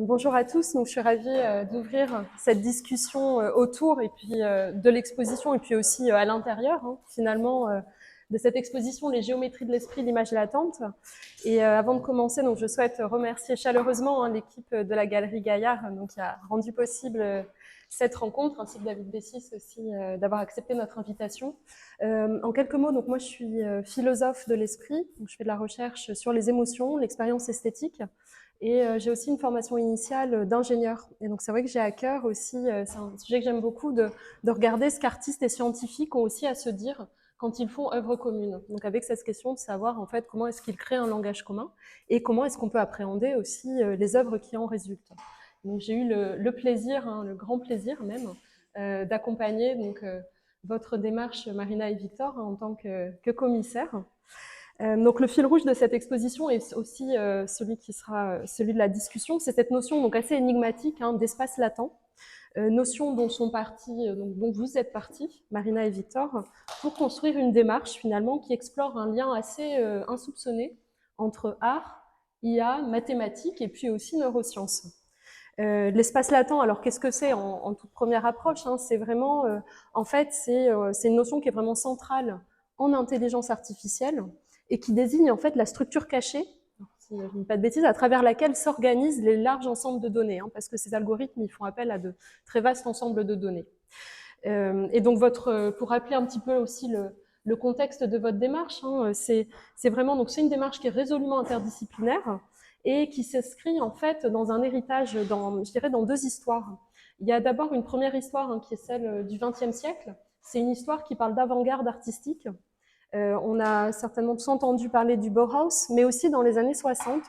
Bonjour à tous, donc je suis ravie d'ouvrir cette discussion autour et puis de l'exposition et puis aussi à l'intérieur finalement de cette exposition Les géométries de l'esprit, l'image latente. Et avant de commencer, donc je souhaite remercier chaleureusement l'équipe de la Galerie Gaillard donc, qui a rendu possible cette rencontre, ainsi que David Bessis aussi d'avoir accepté notre invitation. En quelques mots, donc moi je suis philosophe de l'esprit, donc je fais de la recherche sur les émotions, l'expérience esthétique. Et j'ai aussi une formation initiale d'ingénieur. Et donc c'est vrai que j'ai à cœur aussi, c'est un sujet que j'aime beaucoup, de regarder ce qu'artistes et scientifiques ont aussi à se dire quand ils font œuvre commune. Donc avec cette question de savoir en fait comment est-ce qu'ils créent un langage commun et comment est-ce qu'on peut appréhender aussi les œuvres qui en résultent. Donc j'ai eu le plaisir, le grand plaisir même, d'accompagner donc votre démarche, Marina et Victor, en tant que commissaire. Donc le fil rouge de cette exposition est aussi celui qui sera celui de la discussion, c'est cette notion donc assez énigmatique d'espace latent, notion dont sont partis, dont vous êtes partis, Marina et Victor, pour construire une démarche finalement qui explore un lien assez insoupçonné entre art, IA, mathématiques et puis aussi neurosciences. L'espace latent, alors qu'est-ce que c'est en toute première approche C'est vraiment, en fait, c'est une notion qui est vraiment centrale en intelligence artificielle et qui désigne en fait la structure cachée, si je ne dis pas de bêtises, à travers laquelle s'organisent les larges ensembles de données, parce que ces algorithmes ils font appel à de très vastes ensembles de données. Et donc pour rappeler un petit peu aussi le contexte de votre démarche, c'est vraiment donc c'est une démarche qui est résolument interdisciplinaire et qui s'inscrit en fait dans un héritage, je dirais dans deux histoires. Il y a d'abord une première histoire qui est celle du XXe siècle. C'est une histoire qui parle d'avant-garde artistique. On a certainement tous entendu parler du Bauhaus, mais aussi dans les années 60,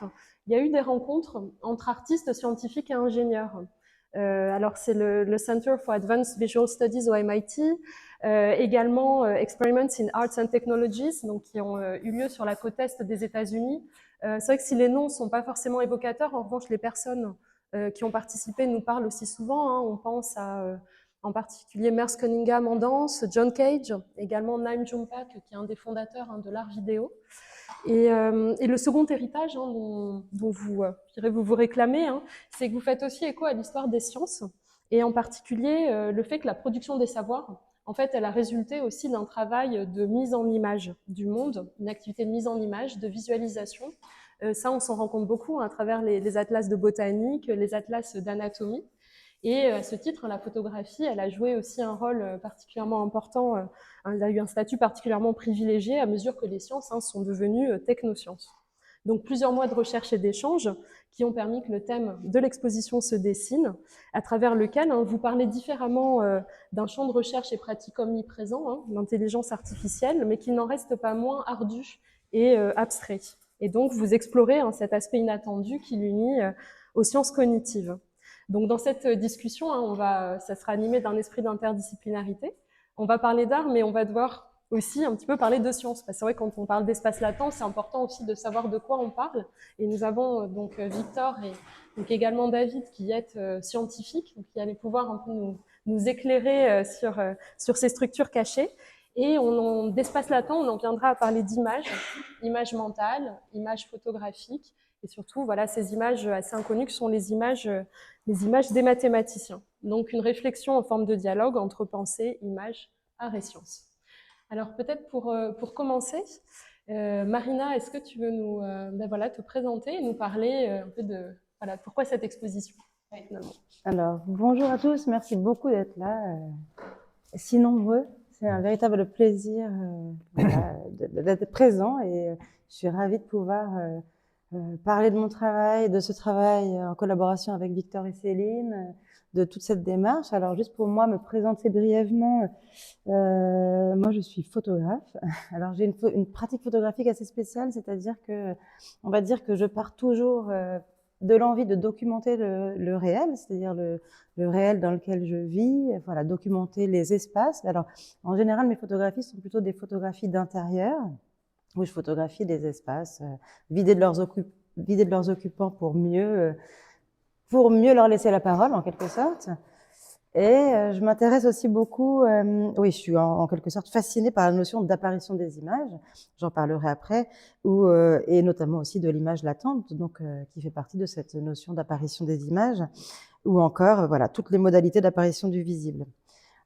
il y a eu des rencontres entre artistes, scientifiques et ingénieurs. Alors c'est le Center for Advanced Visual Studies au MIT, également Experiments in Arts and Technologies, donc qui ont eu lieu sur la côte est des États-Unis. C'est vrai que si les noms ne sont pas forcément évocateurs, en revanche les personnes qui ont participé nous parlent aussi souvent. On pense à en particulier Merce Cunningham en danse, John Cage, également Naim Jumpak, qui est un des fondateurs de l'art vidéo. Et le second héritage dont vous réclamez, c'est que vous faites aussi écho à l'histoire des sciences, et en particulier le fait que la production des savoirs, en fait, elle a résulté aussi d'un travail de mise en image du monde, une activité de mise en image, de visualisation. Ça, on s'en rend compte beaucoup à travers les atlas de botanique, les atlas d'anatomie. Et à ce titre, la photographie, elle a joué aussi un rôle particulièrement important, elle a eu un statut particulièrement privilégié à mesure que les sciences sont devenues technosciences. Donc plusieurs mois de recherche et d'échanges qui ont permis que le thème de l'exposition se dessine, à travers lequel vous parlez différemment d'un champ de recherche et pratique omniprésent, l'intelligence artificielle, mais qui n'en reste pas moins ardu et abstrait. Et donc vous explorez cet aspect inattendu qui l'unit aux sciences cognitives. Donc dans cette discussion, ça sera animé d'un esprit d'interdisciplinarité. On va parler d'art, mais on va devoir aussi un petit peu parler de science. Parce que c'est vrai que quand on parle d'espace latent, c'est important aussi de savoir de quoi on parle. Et nous avons donc Victor et donc également David qui êtes scientifiques, donc qui allaient pouvoir un peu nous éclairer sur ces structures cachées. Et d'espace latent, on en viendra à parler d'images, images mentales, images photographiques, et surtout voilà ces images assez inconnues que sont les images des mathématiciens. Donc une réflexion en forme de dialogue entre pensée, image, art et science. Alors peut-être pour commencer, Marina, est-ce que tu veux nous te présenter et nous parler un peu de pourquoi cette exposition finalement. Alors, bonjour à tous, merci beaucoup d'être là, si nombreux. C'est un véritable plaisir d'être présent et je suis ravie de pouvoir parler de mon travail, de ce travail en collaboration avec Victor et Céline, de toute cette démarche. Alors, juste pour moi, me présenter brièvement, moi je suis photographe. Alors, j'ai une pratique photographique assez spéciale, c'est-à-dire que, on va dire que je pars toujours de l'envie de documenter le réel, c'est-à-dire le réel dans lequel je vis, voilà, documenter les espaces. Alors, en général, mes photographies sont plutôt des photographies d'intérieur, où je photographie des espaces vidés de leurs occupants pour mieux leur laisser la parole, en quelque sorte. Et je m'intéresse aussi beaucoup, oui, je suis en quelque sorte fascinée par la notion d'apparition des images, j'en parlerai après, et notamment aussi de l'image latente, donc qui fait partie de cette notion d'apparition des images, ou encore, voilà, toutes les modalités d'apparition du visible.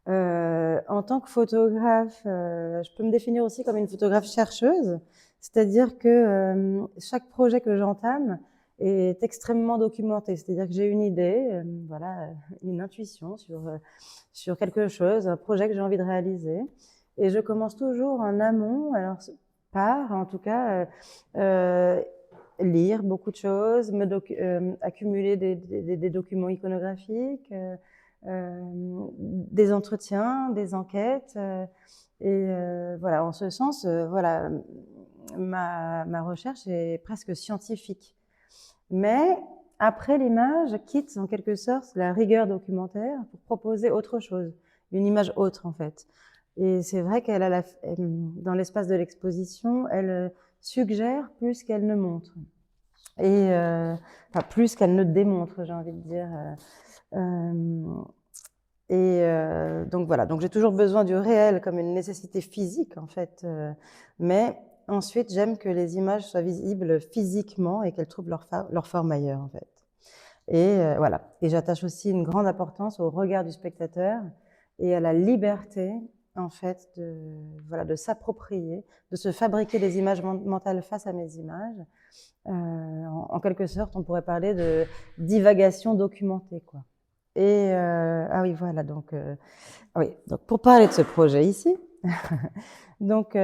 En tant que photographe, je peux me définir aussi comme une photographe chercheuse, c'est-à-dire que chaque projet que j'entame est extrêmement documenté, c'est-à-dire que j'ai une idée, voilà, une intuition sur quelque chose, un projet que j'ai envie de réaliser, et je commence toujours en amont, alors par, en tout cas, lire beaucoup de choses, accumuler des documents iconographiques, des entretiens, des enquêtes, voilà, en ce sens, voilà, ma recherche est presque scientifique. Mais après, l'image quitte en quelque sorte la rigueur documentaire pour proposer autre chose, une image autre en fait. Et c'est vrai qu'elle a dans l'espace de l'exposition, elle suggère plus qu'elle ne montre. Enfin, plus qu'elle ne démontre, j'ai envie de dire. Donc voilà, donc j'ai toujours besoin du réel comme une nécessité physique en fait, mais ensuite j'aime que les images soient visibles physiquement et qu'elles trouvent leur forme ailleurs en fait. Voilà, et j'attache aussi une grande importance au regard du spectateur et à la liberté en fait de s'approprier, de se fabriquer des images mentales face à mes images. En quelque sorte, on pourrait parler de divagation documentée, quoi. Ah oui, voilà, donc pour parler de ce projet ici, donc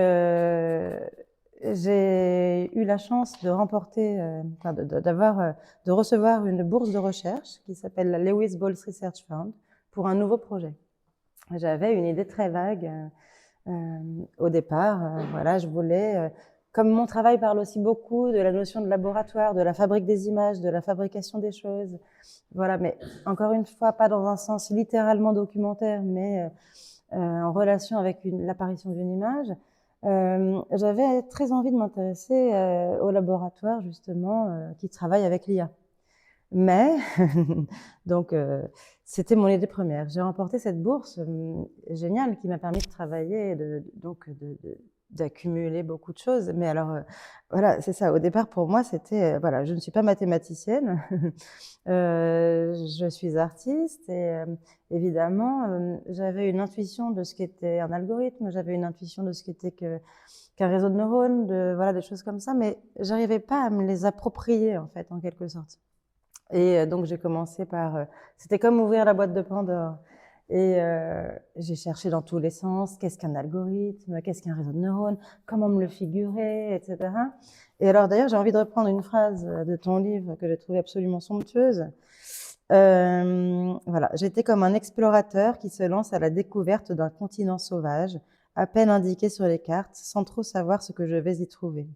j'ai eu la chance de remporter, de recevoir une bourse de recherche qui s'appelle la Lewis Boltz Research Fund pour un nouveau projet. J'avais une idée très vague au départ. Voilà, je voulais, comme mon travail parle aussi beaucoup de la notion de laboratoire, de la fabrique des images, de la fabrication des choses, voilà, mais encore une fois, pas dans un sens littéralement documentaire, mais en relation avec l'apparition d'une image. J'avais très envie de m'intéresser au laboratoire, justement, qui travaille avec l'IA. Mais, donc, c'était mon idée première. J'ai remporté cette bourse géniale qui m'a permis de travailler, d'accumuler beaucoup de choses. Mais alors, voilà, c'est ça. Au départ, pour moi, c'était, voilà, je ne suis pas mathématicienne, je suis artiste et évidemment, j'avais une intuition de ce qu'était un algorithme, j'avais une intuition de ce qu'était qu'un réseau de neurones, voilà, des choses comme ça, mais j'arrivais pas à me les approprier, en fait, en quelque sorte. Et donc, j'ai commencé par... c'était comme ouvrir la boîte de Pandore. Et j'ai cherché dans tous les sens, qu'est-ce qu'un algorithme, qu'est-ce qu'un réseau de neurones, comment me le figurer, etc. Et alors, d'ailleurs, j'ai envie de reprendre une phrase de ton livre que j'ai trouvée absolument somptueuse. Voilà, j'étais comme un explorateur qui se lance à la découverte d'un continent sauvage, à peine indiqué sur les cartes, sans trop savoir ce que je vais y trouver.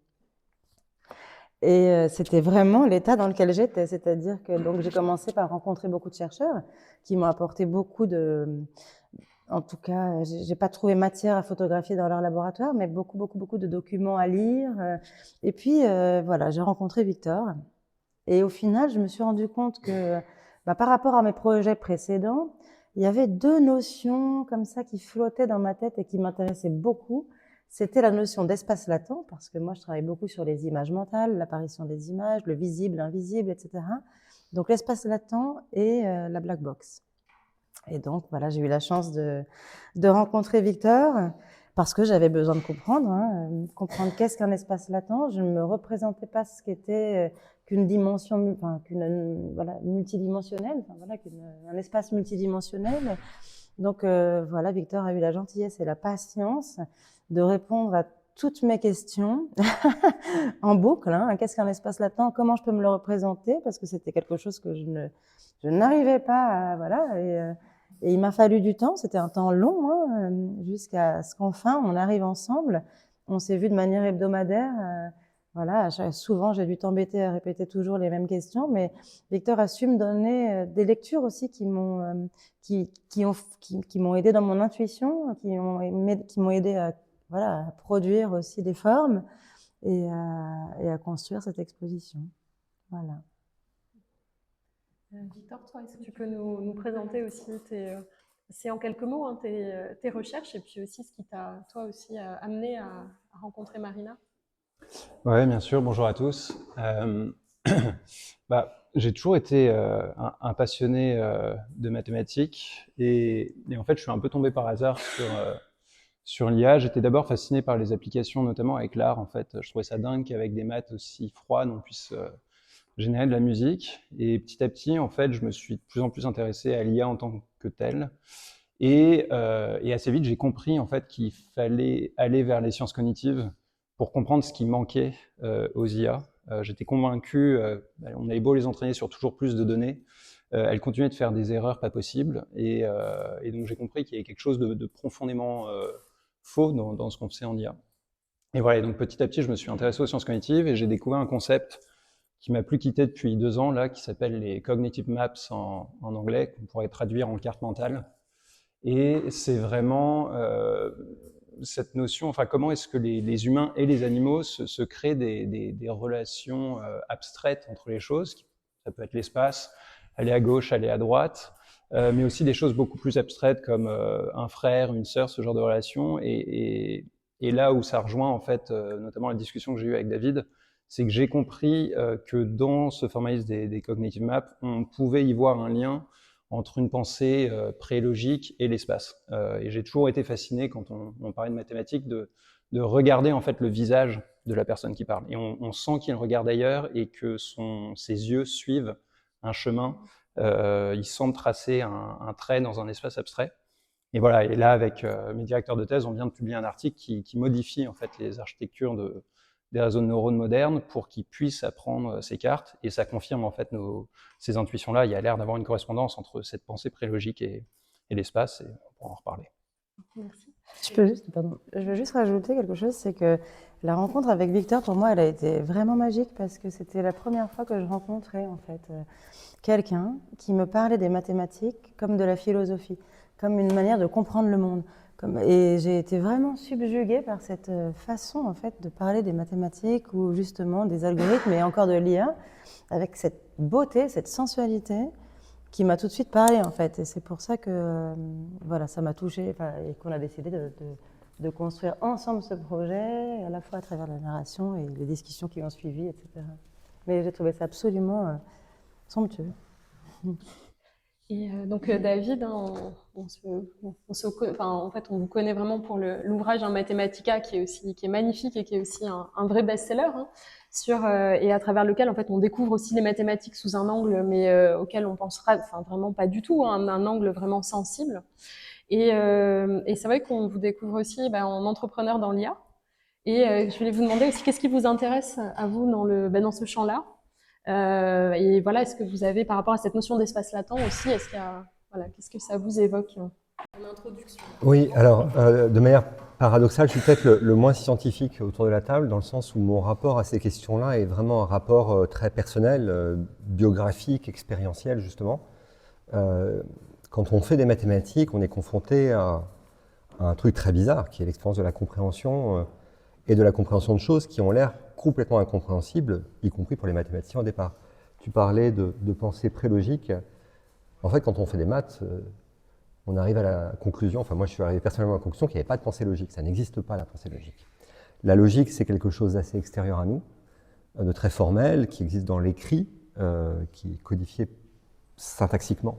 Et c'était vraiment l'état dans lequel j'étais, c'est-à-dire que donc j'ai commencé par rencontrer beaucoup de chercheurs qui m'ont apporté beaucoup en tout cas, j'ai pas trouvé matière à photographier dans leur laboratoire, mais beaucoup de documents à lire. Et puis voilà, j'ai rencontré Victor. Et au final, je me suis rendu compte que par rapport à mes projets précédents, il y avait deux notions comme ça qui flottaient dans ma tête et qui m'intéressaient beaucoup. C'était la notion d'espace latent, parce que moi, je travaille beaucoup sur les images mentales, l'apparition des images, le visible, l'invisible, etc. Donc, l'espace latent et la black box. Et donc, voilà, j'ai eu la chance de rencontrer Victor parce que j'avais besoin de comprendre qu'est-ce qu'un espace latent. Je ne me représentais pas ce qu'était qu'une dimension, voilà, multidimensionnelle, un espace multidimensionnel. Donc, voilà, Victor a eu la gentillesse et la patience de répondre à toutes mes questions en boucle. Qu'est-ce qu'un espace latent? Comment je peux me le représenter? Parce que c'était quelque chose que je n'arrivais pas à, voilà, et il m'a fallu du temps, c'était un temps long, jusqu'à ce qu'enfin on arrive ensemble. On s'est vu de manière hebdomadaire. Voilà, souvent j'ai dû t'embêter à répéter toujours les mêmes questions, mais Victor a su me donner des lectures aussi qui m'ont aidé dans mon intuition, qui m'ont aidé à, voilà, à produire aussi des formes et à construire cette exposition. Voilà. Victor, toi, est-ce que tu peux nous présenter aussi c'est en quelques mots, hein, tes recherches et puis aussi ce qui t'a, toi aussi, amené à rencontrer Marina? Ouais, bien sûr. Bonjour à tous. J'ai toujours été un passionné de mathématiques et en fait, je suis un peu tombé par hasard sur l'IA. J'étais d'abord fasciné par les applications, notamment avec l'art. En fait, je trouvais ça dingue qu'avec des maths aussi froides, on puisse générer de la musique. Et petit à petit, en fait, je me suis de plus en plus intéressé à l'IA en tant que telle. Et assez vite, j'ai compris en fait qu'il fallait aller vers les sciences cognitives pour comprendre ce qui manquait aux IA. J'étais convaincu, on avait beau les entraîner sur toujours plus de données, elles continuaient de faire des erreurs pas possibles. Et donc j'ai compris qu'il y avait quelque chose de profondément faux dans ce qu'on faisait en IA. Et voilà, et donc petit à petit, je me suis intéressé aux sciences cognitives et j'ai découvert un concept qui m'a plus quitté depuis 2 ans, là, qui s'appelle les cognitive maps en anglais, qu'on pourrait traduire en carte mentale. Et c'est vraiment cette notion, enfin comment est-ce que les humains et les animaux se créent des relations abstraites entre les choses. Ça peut être l'espace, aller à gauche, aller à droite, mais aussi des choses beaucoup plus abstraites comme un frère, une sœur, ce genre de relation. Et là où ça rejoint en fait, notamment la discussion que j'ai eue avec David, c'est que j'ai compris que dans ce formalisme des cognitive maps, on pouvait y voir un lien entre une pensée pré-logique et l'espace. Et j'ai toujours été fasciné quand on parlait de mathématiques de regarder en fait le visage de la personne qui parle. Et on sent qu'il regarde ailleurs et que ses yeux suivent un chemin. Il semble tracer un trait dans un espace abstrait. Et voilà. Et là, avec mes directeurs de thèse, on vient de publier un article qui modifie en fait les architectures des réseaux de neurones modernes pour qu'ils puissent apprendre ces cartes. Et ça confirme en fait ces intuitions-là. Il y a l'air d'avoir une correspondance entre cette pensée prélogique et l'espace, et on pourra en reparler. Merci. Je veux juste rajouter quelque chose, c'est que la rencontre avec Victor, pour moi, elle a été vraiment magique parce que c'était la première fois que je rencontrais en fait quelqu'un qui me parlait des mathématiques comme de la philosophie, comme une manière de comprendre le monde. Et j'ai été vraiment subjuguée par cette façon en fait de parler des mathématiques ou justement des algorithmes et encore de l'IA, avec cette beauté, cette sensualité qui m'a tout de suite parlé en fait. Et c'est pour ça que voilà, ça m'a touchée et qu'on a décidé de construire ensemble ce projet, à la fois à travers la narration et les discussions qui ont suivi, etc. Mais j'ai trouvé ça absolument somptueux. Et donc David, hein, en fait, on vous connaît vraiment pour l'ouvrage Mathematica qui est magnifique et qui est aussi un vrai best-seller, hein, et à travers lequel en fait on découvre aussi les mathématiques sous un angle, mais auquel on pensera, enfin vraiment pas du tout, hein, un angle vraiment sensible. Et c'est vrai qu'on vous découvre aussi en entrepreneur dans l'IA. Et je voulais vous demander aussi qu'est-ce qui vous intéresse à vous dans ce champ-là. Et voilà, est-ce que vous avez, par rapport à cette notion d'espace latent aussi, voilà, qu'est-ce que ça vous évoque en introduction? Oui, alors de manière paradoxale, je suis peut-être le moins scientifique autour de la table, dans le sens où mon rapport à ces questions-là est vraiment un rapport très personnel, biographique, expérientiel justement. Quand on fait des mathématiques, on est confronté à un truc très bizarre, qui est l'expérience de la compréhension et de la compréhension de choses qui ont l'air complètement incompréhensibles, y compris pour les mathématiciens au départ. Tu parlais de pensée prélogique. En fait, quand on fait des maths, on arrive à la conclusion, enfin moi je suis arrivé personnellement à la conclusion qu'il n'y avait pas de pensée logique, ça n'existe pas la pensée logique. La logique, c'est quelque chose d'assez extérieur à nous, de très formel, qui existe dans l'écrit, qui est codifié syntaxiquement,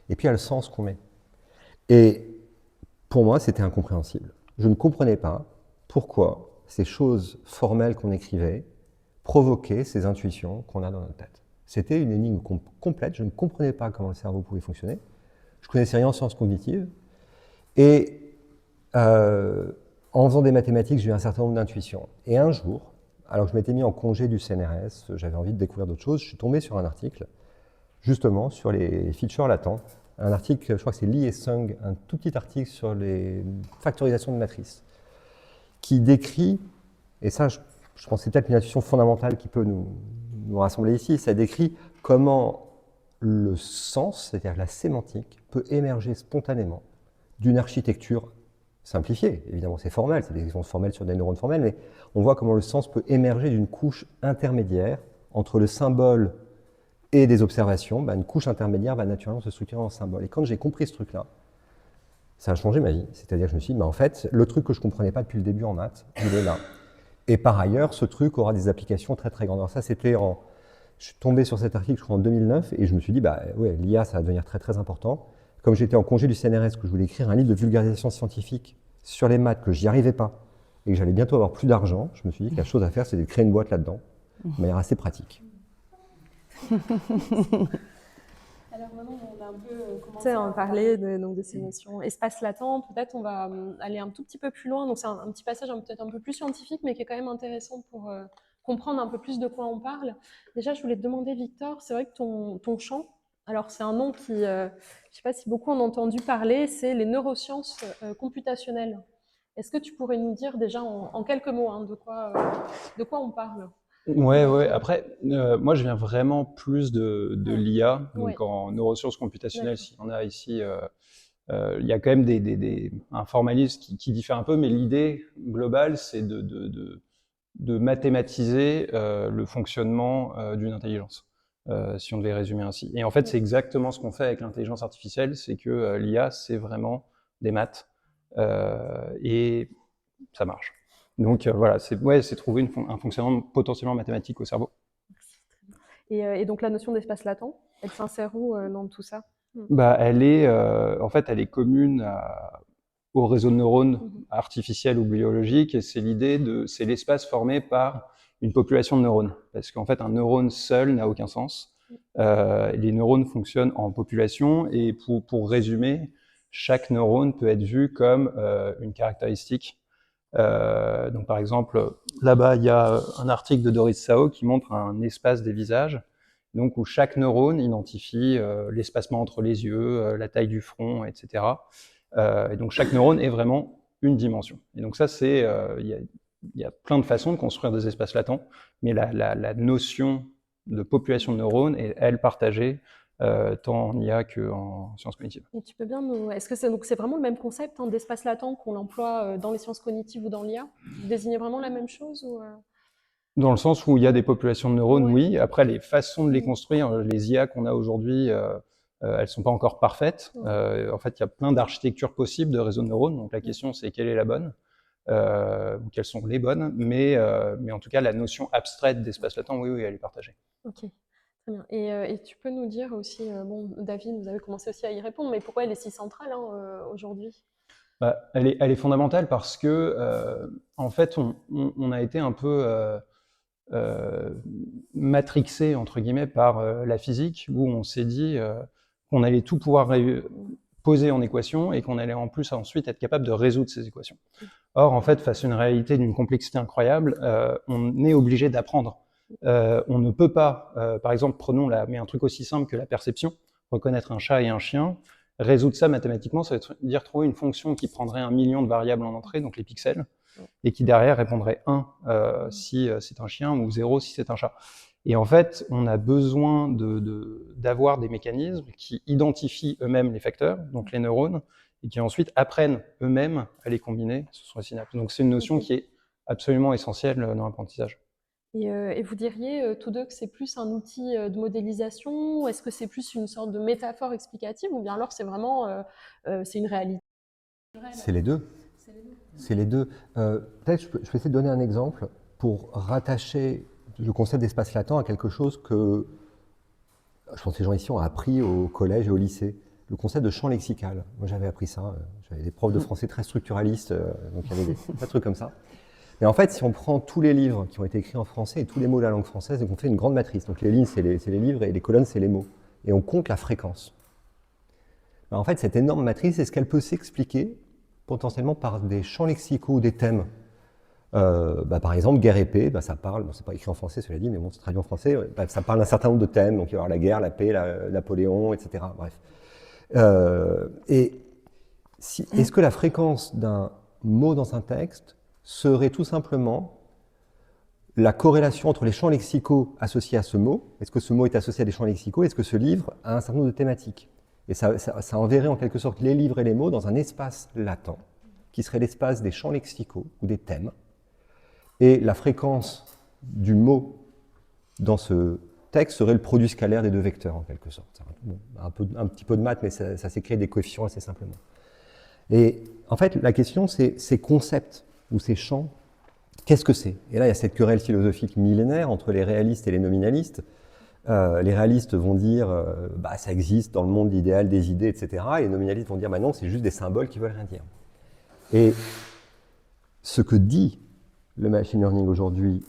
et puis il y a le sens qu'on met. Et pour moi, c'était incompréhensible. Je ne comprenais pas pourquoi ces choses formelles qu'on écrivait provoquaient ces intuitions qu'on a dans notre tête. C'était une énigme complète, je ne comprenais pas comment le cerveau pouvait fonctionner. Je connaissais rien en sciences cognitives. Et en faisant des mathématiques, j'ai eu un certain nombre d'intuitions. Et un jour, alors que je m'étais mis en congé du CNRS, j'avais envie de découvrir d'autres choses, je suis tombé sur un article, justement, sur les features latents. Un article, je crois que c'est Lee et Sung, un tout petit article sur les factorisations de matrices, qui décrit, et ça, je pense que c'est peut-être une intuition fondamentale qui peut nous rassembler ici, ça décrit comment le sens, c'est-à-dire la sémantique, peut émerger spontanément d'une architecture simplifiée. Évidemment, c'est formel, c'est des exemples formels sur des neurones formels, mais on voit comment le sens peut émerger d'une couche intermédiaire entre le symbole et des observations, une couche intermédiaire va naturellement se structurer en symbole. Et quand j'ai compris ce truc-là, ça a changé ma vie. C'est-à-dire que je me suis dit, en fait, le truc que je ne comprenais pas depuis le début en maths, il est là. Et par ailleurs, ce truc aura des applications très très grandes. Alors ça, je suis tombé sur cet article, je crois, en 2009, et je me suis dit, ouais, l'IA, ça va devenir très très important. Comme j'étais en congé du CNRS, que je voulais écrire un livre de vulgarisation scientifique sur les maths, que j'y arrivais pas, et que j'allais bientôt avoir plus d'argent, je me suis dit que la chose à faire, c'est de créer une boîte là-dedans, de manière assez pratique. Alors maintenant, on a un peu commencé à en parler de ces notions espace latent. Peut-être on va aller un tout petit peu plus loin. Donc c'est un petit passage peut-être un peu plus scientifique, mais qui est quand même intéressant pour comprendre un peu plus de quoi on parle. Déjà, je voulais te demander, Victor, c'est vrai que ton champ, alors c'est un nom qui, je ne sais pas si beaucoup en ont entendu parler, c'est les neurosciences computationnelles. Est-ce que tu pourrais nous dire déjà en quelques mots de quoi on parle? Ouais. Après, moi, je viens vraiment plus de l'IA, donc Ouais. en neurosciences computationnelles, D'accord. s'il y en a ici. Il y a quand même un formalisme qui diffère un peu, mais l'idée globale, c'est de mathématiser le fonctionnement d'une intelligence, si on devait résumer ainsi. Et en fait, c'est exactement ce qu'on fait avec l'intelligence artificielle, c'est que l'IA, c'est vraiment des maths, et ça marche. Donc voilà, c'est trouver un fonctionnement potentiellement mathématique au cerveau. Et donc la notion d'espace latent, elle s'insère où dans tout ça? En fait, elle est commune au réseau de neurones artificiels ou biologiques, et c'est l'espace formé par une population de neurones. Parce qu'en fait, un neurone seul n'a aucun sens. Les neurones fonctionnent en population, et pour résumer, chaque neurone peut être vu comme une caractéristique. Donc par exemple, là-bas, il y a un article de Doris Sao qui montre un espace des visages, donc où chaque neurone identifie l'espacement entre les yeux, la taille du front, etc. Et donc chaque neurone est vraiment une dimension. Et donc ça, il y a plein de façons de construire des espaces latents, mais la notion de population de neurones est, elle, partagée tant en IA qu'en sciences cognitives. Et tu peux bien est-ce que c'est vraiment le même concept d'espace latent qu'on l'emploie dans les sciences cognitives ou dans l'IA? Vous désignez vraiment la même chose ou Dans le sens où il y a des populations de neurones, Ouais. oui. Après, les façons de les construire, les IA qu'on a aujourd'hui, elles sont pas encore parfaites. En fait, il y a plein d'architectures possibles de réseaux de neurones. Donc la question, c'est quelle est la bonne, ou quelles sont les bonnes. Mais en tout cas, la notion abstraite d'espace latent, oui, elle est partagée. Ok, très bien. Et tu peux nous dire aussi, bon, David, vous avez commencé aussi à y répondre, mais pourquoi elle est si centrale aujourd'hui? Elle est fondamentale parce que, en fait, on a été un peu matrixé entre guillemets par la physique, où on s'est dit qu'on allait tout pouvoir poser en équation et qu'on allait en plus ensuite être capable de résoudre ces équations. Or, en fait, face à une réalité d'une complexité incroyable, on est obligé d'apprendre. On ne peut pas, par exemple, mais un truc aussi simple que la perception, reconnaître un chat et un chien, résoudre ça mathématiquement, ça veut dire trouver une fonction qui prendrait 1 million de variables en entrée, donc les pixels, et qui derrière répondrait 1 si c'est un chien ou 0 si c'est un chat. Et en fait, on a besoin d'avoir des mécanismes qui identifient eux-mêmes les facteurs, donc les neurones, et qui ensuite apprennent eux-mêmes à les combiner sur les synapses. Donc c'est une notion qui est absolument essentielle dans l'apprentissage. Et vous diriez tous deux que c'est plus un outil de modélisation, ou est-ce que c'est plus une sorte de métaphore explicative, ou bien alors c'est vraiment c'est une réalité? C'est les deux. C'est les deux. Peut-être je peux essayer de donner un exemple pour rattacher le concept d'espace latent à quelque chose que je pense que les gens ici ont appris au collège et au lycée. Le concept de champ lexical. Moi, j'avais appris ça. J'avais des profs de français très structuralistes, donc il y avait des trucs comme ça. Mais en fait, si on prend tous les livres qui ont été écrits en français et tous les mots de la langue française, donc on fait une grande matrice. Donc les lignes, c'est les livres et les colonnes, c'est les mots. Et on compte la fréquence. En fait, cette énorme matrice, est-ce qu'elle peut s'expliquer potentiellement par des champs lexicaux ou des thèmes? Par exemple, guerre et paix, ça parle, c'est pas écrit en français, cela dit, mais bon, c'est traduit en français, ça parle d'un certain nombre de thèmes, donc il va y avoir la guerre, la paix, Napoléon, etc. Bref. Est-ce que la fréquence d'un mot dans un texte serait tout simplement la corrélation entre les champs lexicaux associés à ce mot? Est-ce que ce mot est associé à des champs lexicaux? Est-ce que ce livre a un certain nombre de thématiques? Et ça enverrait en quelque sorte les livres et les mots dans un espace latent, qui serait l'espace des champs lexicaux ou des thèmes. Et la fréquence du mot dans ce texte serait le produit scalaire des deux vecteurs, en quelque sorte. Bon, un petit peu de maths, mais ça s'écrit avec des coefficients assez simplement. Et en fait, la question, c'est ces concepts ou ces champs, qu'est-ce que c'est? Et là, il y a cette querelle philosophique millénaire entre les réalistes et les nominalistes. Les réalistes vont dire bah, ça existe dans le monde idéal des idées, etc. Et les nominalistes vont dire bah non, c'est juste des symboles qui veulent rien dire. Et ce que dit le machine learning aujourd'hui,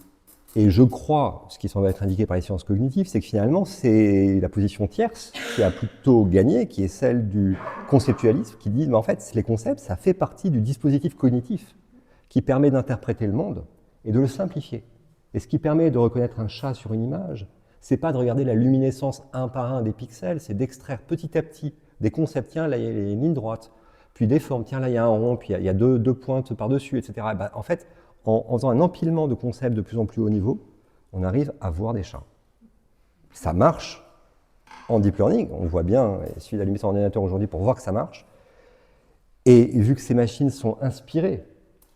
et je crois, ce qui semble être indiqué par les sciences cognitives, c'est que finalement, c'est la position tierce qui a plutôt gagné, qui est celle du conceptualisme, qui dit, mais en fait, les concepts, ça fait partie du dispositif cognitif qui permet d'interpréter le monde et de le simplifier. Et ce qui permet de reconnaître un chat sur une image, c'est pas de regarder la luminescence un par un des pixels, c'est d'extraire petit à petit des concepts. Tiens, là, il y a les lignes droites, puis des formes. Tiens, là, il y a un rond, puis il y a deux pointes par-dessus, etc. Et ben, en fait, en faisant un empilement de concepts de plus en plus haut niveau, on arrive à voir des chats. Ça marche en deep learning, on voit bien, il suffit d'allumer son ordinateur aujourd'hui pour voir que ça marche. Et vu que ces machines sont inspirées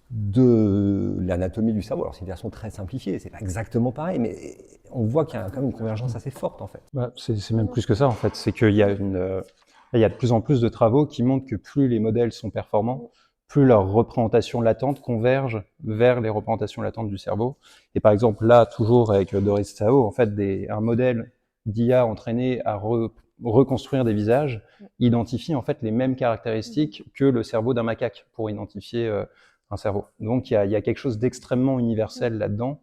de l'anatomie du cerveau, alors c'est une version très simplifiée, c'est pas exactement pareil, mais on voit qu'il y a quand même une convergence assez forte en fait. Bah, c'est même plus que ça en fait, c'est qu'il y a il y a de plus en plus de travaux qui montrent que plus les modèles sont performants, plus leurs représentations latentes convergent vers les représentations latentes du cerveau. Et par exemple, là, toujours avec Doris Tsao, en fait, un modèle d'IA entraîné à reconstruire des visages identifie en fait les mêmes caractéristiques que le cerveau d'un macaque pour identifier un cerveau. Donc, il y a quelque chose d'extrêmement universel là-dedans.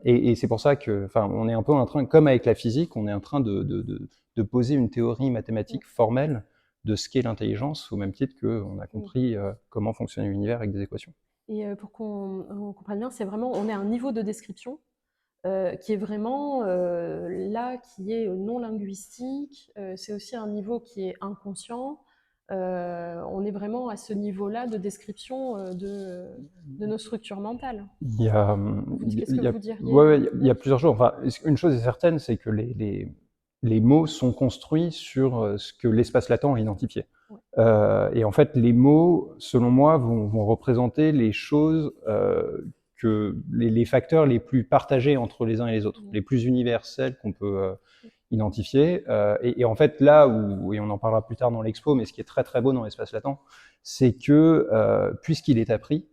Et c'est pour ça que, enfin, on est un peu en train, comme avec la physique, on est en train de poser une théorie mathématique formelle de ce qu'est l'intelligence, au même titre qu'on a compris comment fonctionne l'univers avec des équations. Et pour qu'on comprenne bien, c'est vraiment, on est à un niveau de description qui est vraiment là, qui est non linguistique. C'est aussi un niveau qui est inconscient. On est vraiment à ce niveau-là de description de nos structures mentales. Qu'est-ce que vous diriez? Ouais, il y a plusieurs choses. Enfin, une chose est certaine, c'est que les mots sont construits sur ce que l'espace latent a identifié. Et en fait, les mots, selon moi, vont représenter les choses que les facteurs les plus partagés entre les uns et les autres, les plus universels qu'on peut identifier. Et en fait, là où, et on en parlera plus tard dans l'expo, mais ce qui est très très beau dans l'espace latent, c'est que puisqu'il est appris,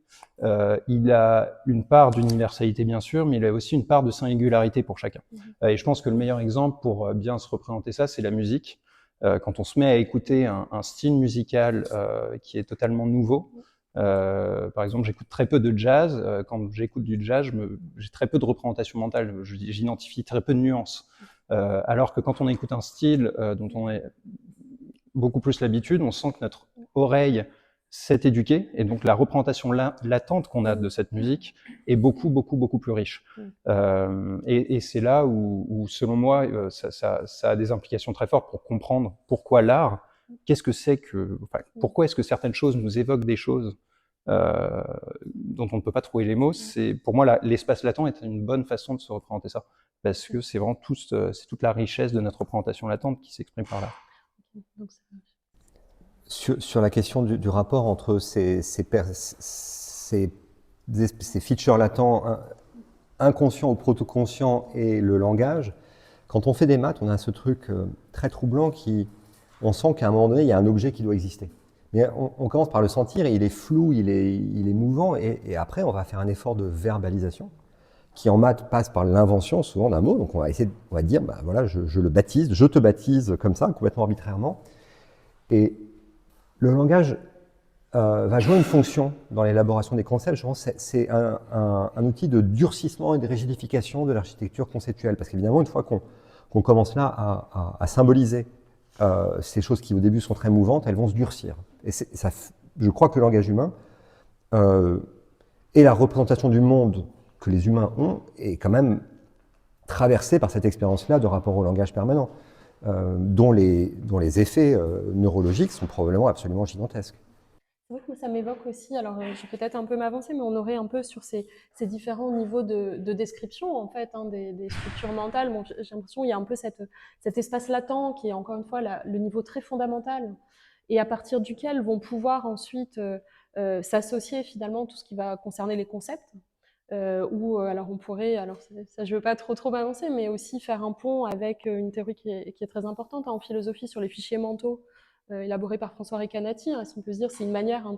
il a une part d'universalité bien sûr, mais il a aussi une part de singularité pour chacun. Et je pense que le meilleur exemple pour bien se représenter ça, c'est la musique. Quand on se met à écouter un style musical qui est totalement nouveau, par exemple, j'écoute très peu de jazz. Quand j'écoute du jazz, j'ai très peu de représentation mentale. J'identifie très peu de nuances. Alors que quand on écoute un style dont on a beaucoup plus l'habitude, on sent que notre oreille s'est éduquée, et donc la représentation latente qu'on a de cette musique est beaucoup, beaucoup, beaucoup plus riche. Et c'est là où selon moi, ça a des implications très fortes pour comprendre pourquoi l'art, qu'est-ce que c'est que, enfin, pourquoi est-ce que certaines choses nous évoquent des choses dont on ne peut pas trouver les mots. C'est, pour moi, l'espace latent est une bonne façon de se représenter ça, parce que c'est vraiment c'est toute la richesse de notre représentation latente qui s'exprime par là. Sur la question du rapport entre ces features latents inconscients ou proto-conscients et le langage, quand on fait des maths, on a ce truc très troublant on sent qu'à un moment donné, il y a un objet qui doit exister. Mais on commence par le sentir et il est flou, il est mouvant, et après on va faire un effort de verbalisation qui en maths passe par l'invention souvent d'un mot. Donc on va dire, bah voilà, je le baptise, je te baptise comme ça, complètement arbitrairement. Et le langage va jouer une fonction dans l'élaboration des concepts. Je pense que c'est un outil de durcissement et de rigidification de l'architecture conceptuelle. Parce qu'évidemment, une fois qu'on commence là à symboliser ces choses qui au début sont très mouvantes, elles vont se durcir. Et je crois que le langage humain et la représentation du monde que les humains ont est quand même traversé par cette expérience-là de rapport au langage permanent, dont les effets neurologiques sont probablement absolument gigantesques. C'est vrai que ça m'évoque aussi, alors je vais peut-être un peu m'avancer, mais on aurait un peu sur ces différents niveaux de description en fait, hein, des structures mentales. Bon, j'ai l'impression qu'il y a un peu cet espace latent qui est encore une fois le niveau très fondamental, et à partir duquel vont pouvoir ensuite s'associer finalement tout ce qui va concerner les concepts. alors on pourrait, alors ça je veux pas trop m'avancer, mais aussi faire un pont avec une théorie qui est très importante en philosophie sur les fichiers mentaux, élaborés par François Recanati. Est-ce qu'on peut se dire c'est une manière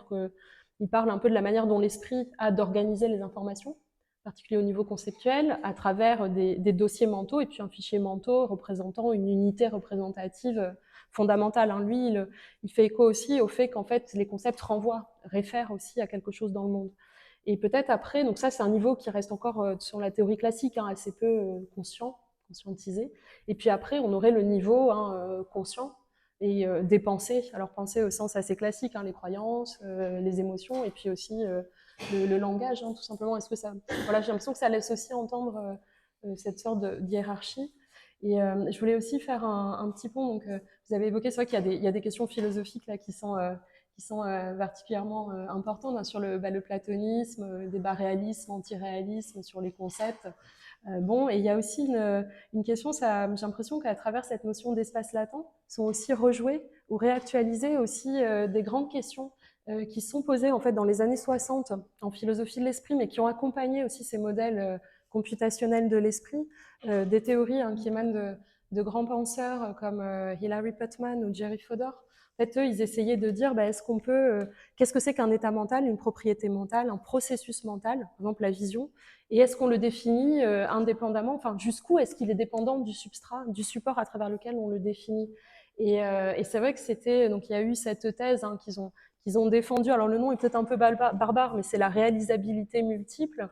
il parle un peu de la manière dont l'esprit a d'organiser les informations, en particulier au niveau conceptuel, à travers des dossiers mentaux et puis un fichier mentaux représentant une unité représentative fondamentale. Lui, il fait écho aussi au fait qu'en fait les concepts réfèrent aussi à quelque chose dans le monde. Et peut-être après, donc ça c'est un niveau qui reste encore sur la théorie classique, assez peu conscientisé. Et puis après, on aurait le niveau conscient et des pensées. Alors pensées au sens assez classique, les croyances, les émotions, et puis aussi le langage, tout simplement. Est-ce que ça, voilà, j'ai l'impression que ça laisse aussi entendre cette sorte d'hiérarchie. Et je voulais aussi faire un petit pont. Donc, vous avez évoqué, c'est vrai qu'il y a des questions philosophiques là qui sont particulièrement importantes sur le platonisme, le débat réalisme, antiréalisme, sur les concepts. Et il y a aussi une question, j'ai l'impression qu'à travers cette notion d'espace latent, sont aussi rejouées ou réactualisées aussi des grandes questions qui sont posées en fait dans les années 60 en philosophie de l'esprit, mais qui ont accompagné aussi ces modèles computationnels de l'esprit, des théories qui émanent de grands penseurs comme Hilary Putnam ou Jerry Fodor. En fait, eux, ils essayaient de dire, est-ce qu'on peut, qu'est-ce que c'est qu'un état mental, une propriété mentale, un processus mental, par exemple la vision, et est-ce qu'on le définit indépendamment, enfin jusqu'où est-ce qu'il est dépendant du substrat, du support à travers lequel on le définit. Et c'est vrai que c'était, donc il y a eu cette thèse qu'ils ont défendue. Alors le nom est peut-être un peu barbare, mais c'est la réalisabilité multiple,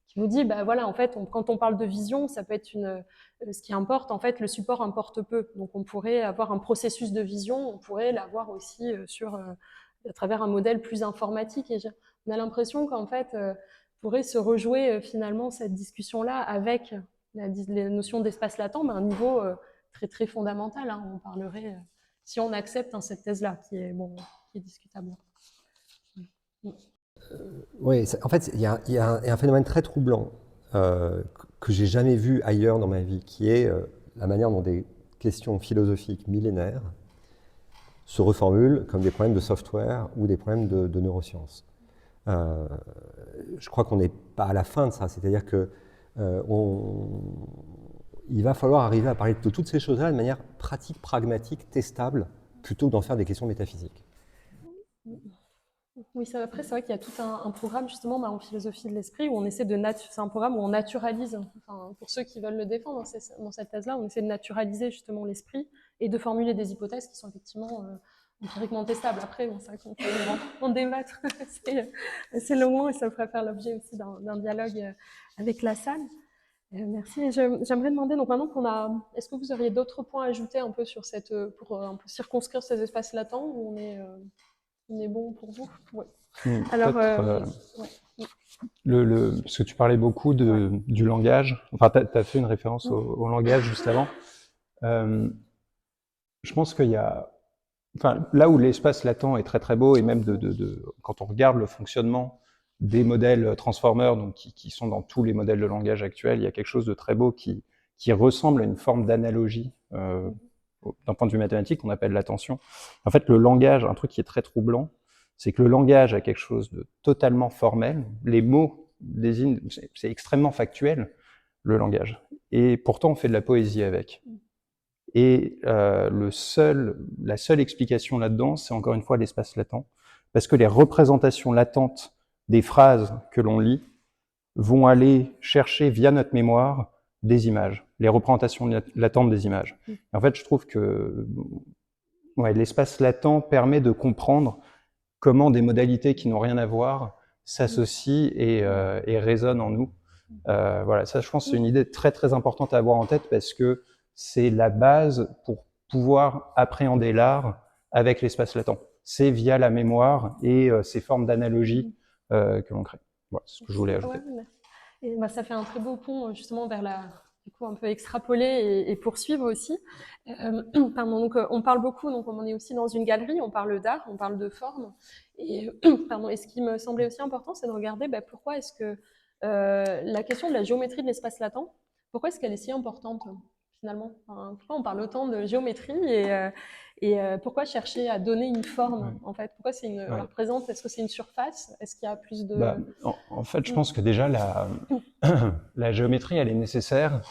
qui vous dit, voilà, en fait, quand on parle de vision, ça peut être ce qui importe, en fait, le support importe peu. Donc, on pourrait avoir un processus de vision, on pourrait l'avoir aussi à travers un modèle plus informatique. Et on a l'impression qu'en fait, pourrait se rejouer finalement cette discussion-là avec les notions d'espace latent, à un niveau très, très fondamental. On parlerait, si on accepte cette thèse-là, qui est discutable. Oui, en fait, il y a un phénomène très troublant que j'ai jamais vu ailleurs dans ma vie, qui est la manière dont des questions philosophiques millénaires se reformulent comme des problèmes de software ou des problèmes de neurosciences. Je crois qu'on n'est pas à la fin de ça, c'est-à-dire que il va falloir arriver à parler de toutes ces choses-là de manière pratique, pragmatique, testable, plutôt que d'en faire des questions métaphysiques. Oui, après, c'est vrai qu'il y a tout un programme justement en philosophie de l'esprit où on essaie c'est un programme où on naturalise, pour ceux qui veulent le défendre dans cette thèse-là, on essaie de naturaliser justement l'esprit et de formuler des hypothèses qui sont effectivement empiriquement testables. Après, c'est vrai qu'on peut en débattre assez longuement et ça pourrait faire l'objet aussi d'un dialogue avec la salle. Merci. Et j'aimerais demander, donc maintenant est-ce que vous auriez d'autres points à ajouter un peu sur pour un peu circonscrire ces espaces latents où on est bon pour vous? Ouais. Alors, parce que tu parlais beaucoup du langage, enfin, tu as fait une référence au langage juste avant. Je pense qu'il y a, enfin, là où l'espace latent est très très beau, et même quand on regarde le fonctionnement des modèles transformers, donc qui sont dans tous les modèles de langage actuels, il y a quelque chose de très beau qui ressemble à une forme d'analogie d'un point de vue mathématique qu'on appelle l'attention. En fait, le langage, un truc qui est très troublant, c'est que le langage a quelque chose de totalement formel. Les mots désignent, c'est extrêmement factuel, le langage. Et pourtant, on fait de la poésie avec. Et la seule explication là-dedans, c'est encore une fois l'espace latent, parce que les représentations latentes des phrases que l'on lit vont aller chercher via notre mémoire des images, les représentations latentes des images. Et en fait, je trouve que l'espace latent permet de comprendre comment des modalités qui n'ont rien à voir s'associent et résonnent en nous. Voilà, ça, je pense, c'est une idée très très importante à avoir en tête, parce que c'est la base pour pouvoir appréhender l'art avec l'espace latent. C'est via la mémoire et ces formes d'analogie que l'on crée. Voilà, c'est ce que je voulais ajouter. Ouais, et ça fait un très beau pont justement vers du coup, un peu extrapoler et poursuivre aussi. Pardon, donc on parle beaucoup, donc on est aussi dans une galerie, on parle d'art, on parle de forme. Et, et ce qui me semblait aussi important, c'est de regarder pourquoi est-ce que la question de la géométrie de l'espace latent, pourquoi est-ce qu'elle est si importante finalement? Pourquoi on parle autant de géométrie Et pourquoi chercher à donner une forme, en fait? Pourquoi on représente, est-ce que c'est une surface? Est-ce qu'il y a plus de... En fait, je pense que déjà, la géométrie, elle est nécessaire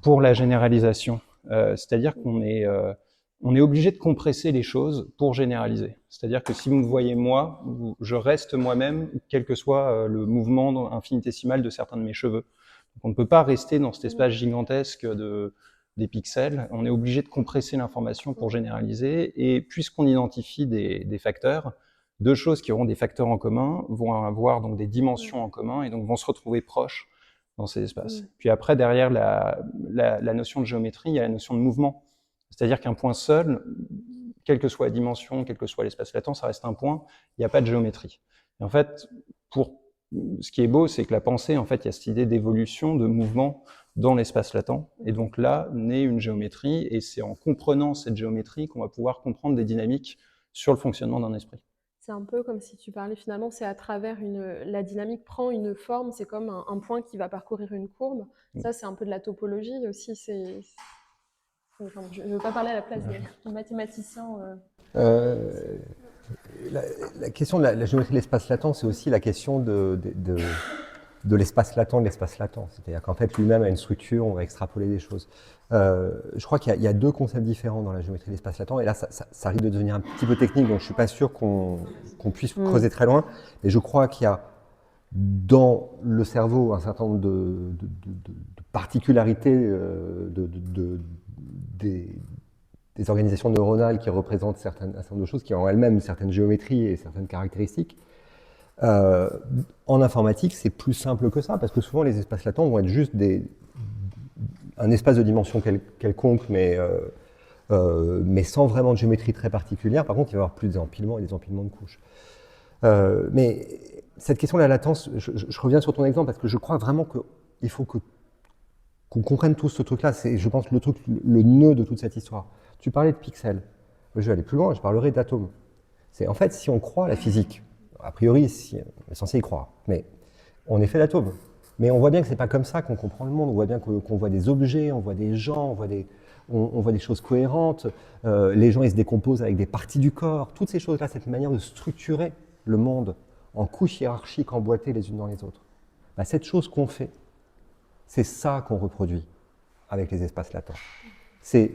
pour la généralisation. C'est-à-dire on est obligé de compresser les choses pour généraliser. C'est-à-dire que si vous me voyez moi, je reste moi-même, quel que soit le mouvement infinitésimal de certains de mes cheveux. Donc on ne peut pas rester dans cet espace gigantesque des pixels. On est obligé de compresser l'information pour généraliser. Et puisqu'on identifie des facteurs, deux choses qui auront des facteurs en commun vont avoir donc des dimensions en commun et donc vont se retrouver proches dans ces espaces. Puis après, derrière la notion de géométrie, il y a la notion de mouvement. C'est-à-dire qu'un point seul, quelle que soit la dimension, quel que soit l'espace latent, ça reste un point, il n'y a pas de géométrie. Et en fait, ce qui est beau, c'est que la pensée, en fait, il y a cette idée d'évolution, de mouvement dans l'espace latent. Et donc là, naît une géométrie, et c'est en comprenant cette géométrie qu'on va pouvoir comprendre des dynamiques sur le fonctionnement d'un esprit. C'est un peu comme si tu parlais, finalement, c'est à travers la dynamique prend une forme, c'est comme un point qui va parcourir une courbe. Ça, c'est un peu de la topologie aussi. Enfin, je ne veux pas parler à la place des mathématiciens. La question de la géométrie de l'espace latent, c'est aussi la question de l'espace latent de l'espace latent. C'est-à-dire qu'en fait, lui-même a une structure, on va extrapoler des choses. Je crois qu'il y a deux concepts différents dans la géométrie de l'espace latent, et là, ça risque de devenir un petit peu technique, donc je ne suis pas sûr qu'on puisse creuser très loin, mais je crois qu'il y a dans le cerveau un certain nombre de particularités des organisations neuronales qui représentent un certain nombre de choses, qui ont elles-mêmes une certaine géométrie et certaines caractéristiques. En informatique, c'est plus simple que ça, parce que souvent les espaces latents vont être juste un espace de dimension quelconque, mais sans vraiment de géométrie très particulière. Par contre, il va y avoir plus des empilements et des empilements de couches. Mais cette question de la latence, je reviens sur ton exemple, parce que je crois vraiment qu'il faut qu'on comprenne tous ce truc-là. C'est, je pense, le nœud de toute cette histoire. Tu parlais de pixels. Je vais aller plus loin, je parlerai d'atomes. C'est en fait, si on croit à la physique, a priori, on est censé y croire, mais on est fait d'atomes. Mais on voit bien que c'est pas comme ça qu'on comprend le monde. On voit bien qu'on voit des objets, on voit des gens, on voit des choses cohérentes. Les gens, ils se décomposent avec des parties du corps. Toutes ces choses-là, cette manière de structurer le monde en couches hiérarchiques emboîtées les unes dans les autres. Bah, cette chose qu'on fait, c'est ça qu'on reproduit avec les espaces latents. C'est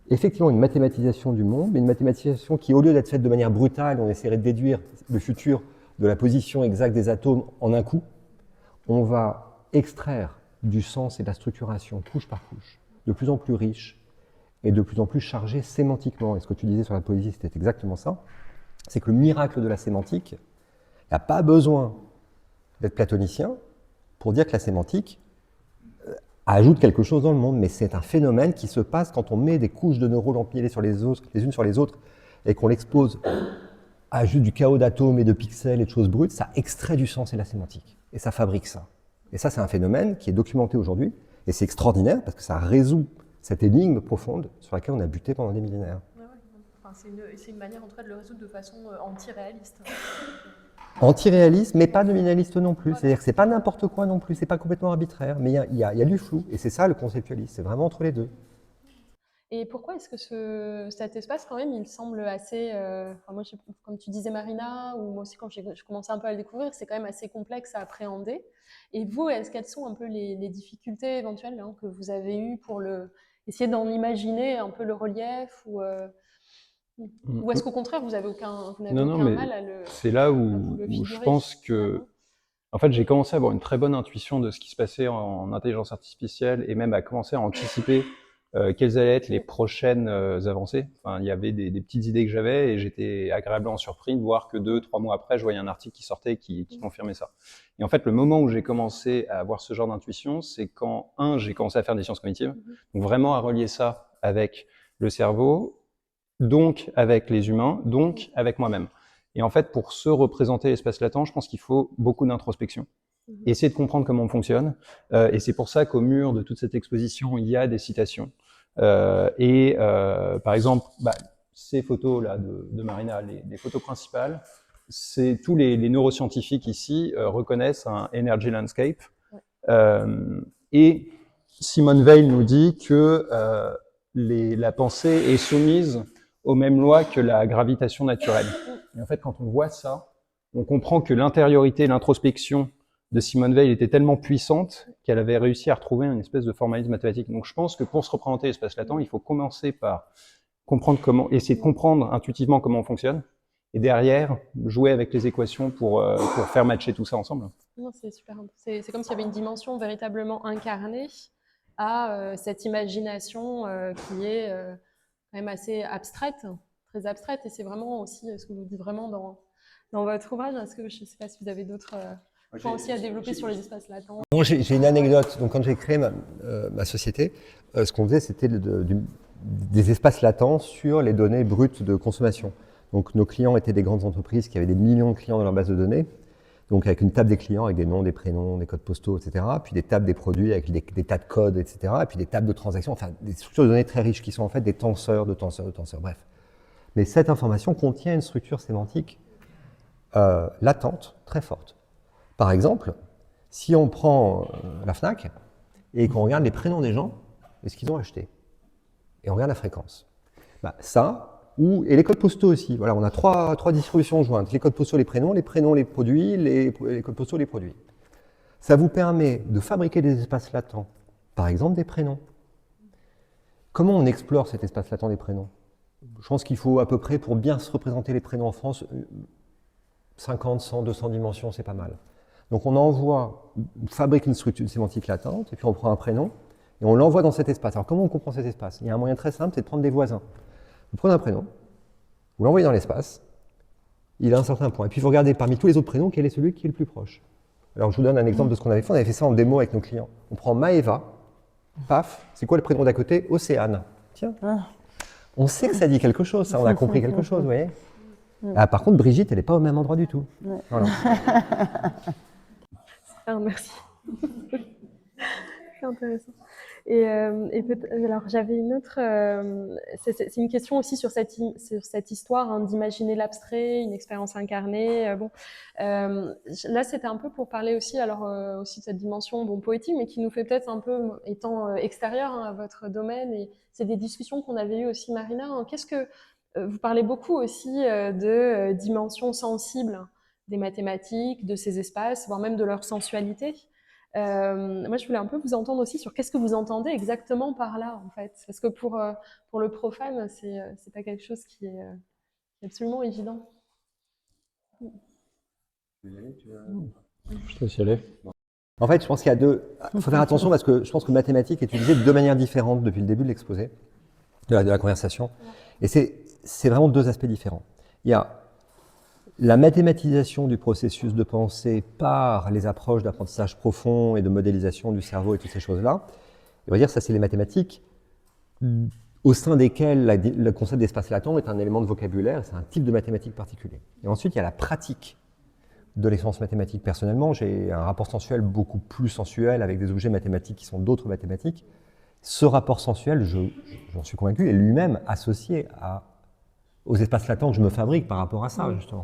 effectivement une mathématisation du monde, mais une mathématisation qui, au lieu d'être faite de manière brutale, on essaierait de déduire le futur de la position exacte des atomes en un coup, on va extraire du sens et de la structuration, couche par couche, de plus en plus riche et de plus en plus chargé sémantiquement. Et ce que tu disais sur la poésie, c'était exactement ça. C'est que le miracle de la sémantique, il n'y a pas besoin d'être platonicien pour dire que la sémantique ajoute quelque chose dans le monde, mais c'est un phénomène qui se passe quand on met des couches de neurones empilées les unes sur les autres et qu'on l'expose à juste du chaos d'atomes et de pixels et de choses brutes, ça extrait du sens et de la sémantique. Et ça fabrique ça. Et ça, c'est un phénomène qui est documenté aujourd'hui, et c'est extraordinaire parce que ça résout cette énigme profonde sur laquelle on a buté pendant des millénaires. Ouais. Enfin, c'est une manière en tout cas de le résoudre de façon anti-réaliste. Anti-réaliste, mais pas nominaliste non plus. C'est-à-dire que c'est pas n'importe quoi non plus, c'est pas complètement arbitraire, mais il y a du flou, et c'est ça le conceptualisme, c'est vraiment entre les deux. Et pourquoi est-ce que cet espace, quand même, il semble assez... enfin, moi, comme tu disais, Marina, ou moi aussi, quand je commençais un peu à le découvrir, c'est quand même assez complexe à appréhender. Et vous, quelles sont un peu les difficultés éventuelles que vous avez eues pour essayer d'en imaginer un peu le relief ou est-ce qu'au contraire, vous n'avez aucun mal à le... C'est là où je pense que... En fait, j'ai commencé à avoir une très bonne intuition de ce qui se passait en intelligence artificielle et même à commencer à anticiper quelles allaient être les prochaines avancées. Enfin, il y avait des petites idées que j'avais et j'étais agréablement surpris de voir que 2-3 mois après, je voyais un article qui sortait qui confirmait ça. Et en fait, le moment où j'ai commencé à avoir ce genre d'intuition, c'est quand, j'ai commencé à faire des sciences cognitives, donc vraiment à relier ça avec le cerveau, donc avec les humains, donc avec moi-même. Et en fait, pour se représenter l'espace latent, je pense qu'il faut beaucoup d'introspection. Essayer de comprendre comment on fonctionne. Et c'est pour ça qu'au mur de toute cette exposition, il y a des citations. Par exemple, ces photos-là de Marina, les photos principales, c'est tous les neuroscientifiques ici reconnaissent un energy landscape. Et Simone Weil nous dit que la pensée est soumise aux mêmes lois que la gravitation naturelle. Et en fait, quand on voit ça, on comprend que l'intériorité, l'introspection de Simone Weil était tellement puissante qu'elle avait réussi à retrouver une espèce de formalisme mathématique. Donc je pense que pour se représenter l'espace latent, il faut commencer par essayer de comprendre intuitivement comment on fonctionne, et derrière, jouer avec les équations pour faire matcher tout ça ensemble. Non, c'est super. C'est comme s'il y avait une dimension véritablement incarnée à cette imagination qui est quand même assez abstraite, très abstraite. Et c'est vraiment aussi ce que vous dites vraiment dans votre ouvrage. Est-ce que je ne sais pas si vous avez d'autres points aussi à développer sur les espaces latents? J'ai une anecdote. Donc, quand j'ai créé ma société, ce qu'on faisait, c'était des espaces latents sur les données brutes de consommation. Donc, nos clients étaient des grandes entreprises qui avaient des millions de clients dans leur base de données. Donc, avec une table des clients, avec des noms, des prénoms, des codes postaux, etc. Puis des tables des produits avec des tas de codes, etc. Et puis des tables de transactions, enfin, des structures de données très riches qui sont en fait des tenseurs, bref. Mais cette information contient une structure sémantique latente, très forte. Par exemple, si on prend la Fnac et qu'on regarde les prénoms des gens et ce qu'ils ont acheté, et on regarde la fréquence, et les codes postaux aussi. Voilà, on a trois distributions jointes. Les codes postaux, les prénoms, les produits, les codes postaux, les produits. Ça vous permet de fabriquer des espaces latents, par exemple des prénoms. Comment on explore cet espace latent des prénoms? Je pense qu'il faut à peu près, pour bien se représenter les prénoms en France, 50, 100, 200 dimensions, c'est pas mal. Donc on fabrique une structure sémantique latente, et puis on prend un prénom, et on l'envoie dans cet espace. Alors comment on comprend cet espace? Il y a un moyen très simple, c'est de prendre des voisins. Vous prenez un prénom, vous l'envoyez dans l'espace, il a un certain point. Et puis vous regardez parmi tous les autres prénoms, quel est celui qui est le plus proche. Alors je vous donne un exemple de ce qu'on avait fait. On avait fait ça en démo avec nos clients. On prend Maëva, paf, c'est quoi le prénom d'à côté? Océane. Tiens, on sait que ça dit quelque chose, ça, on a compris quelque chose, vous voyez. Ah, par contre, Brigitte, elle n'est pas au même endroit du tout. Voilà. Merci. C'est intéressant. Et alors j'avais une autre, c'est une question aussi sur cette histoire d'imaginer l'abstrait, une expérience incarnée. Là c'était un peu pour parler aussi aussi de cette dimension poétique, mais qui nous fait peut-être un peu étant extérieure à votre domaine. Et c'est des discussions qu'on avait eues aussi, Marina. Qu'est-ce que vous parlez beaucoup aussi de dimensions sensibles des mathématiques, de ces espaces, voire même de leur sensualité. Moi, je voulais un peu vous entendre aussi sur qu'est-ce que vous entendez exactement par là, en fait. Parce que pour le profane, c'est pas quelque chose qui est absolument évident. Je te laisse y aller. En fait, je pense qu'il y a il faut faire attention parce que je pense que mathématiques est utilisé de deux manières différentes depuis le début de l'exposé, de la conversation. Et c'est vraiment deux aspects différents. Il y a la mathématisation du processus de pensée par les approches d'apprentissage profond et de modélisation du cerveau et toutes ces choses-là. On va dire ça, c'est les mathématiques au sein desquelles le concept d'espace latent est un élément de vocabulaire, c'est un type de mathématiques particulier. Et ensuite, il y a la pratique de l'expérience mathématique. Personnellement, j'ai un rapport sensuel beaucoup plus sensuel avec des objets mathématiques qui sont d'autres mathématiques. Ce rapport sensuel, j'en suis convaincu, est lui-même associé aux espaces latents que je me fabrique par rapport à ça, justement.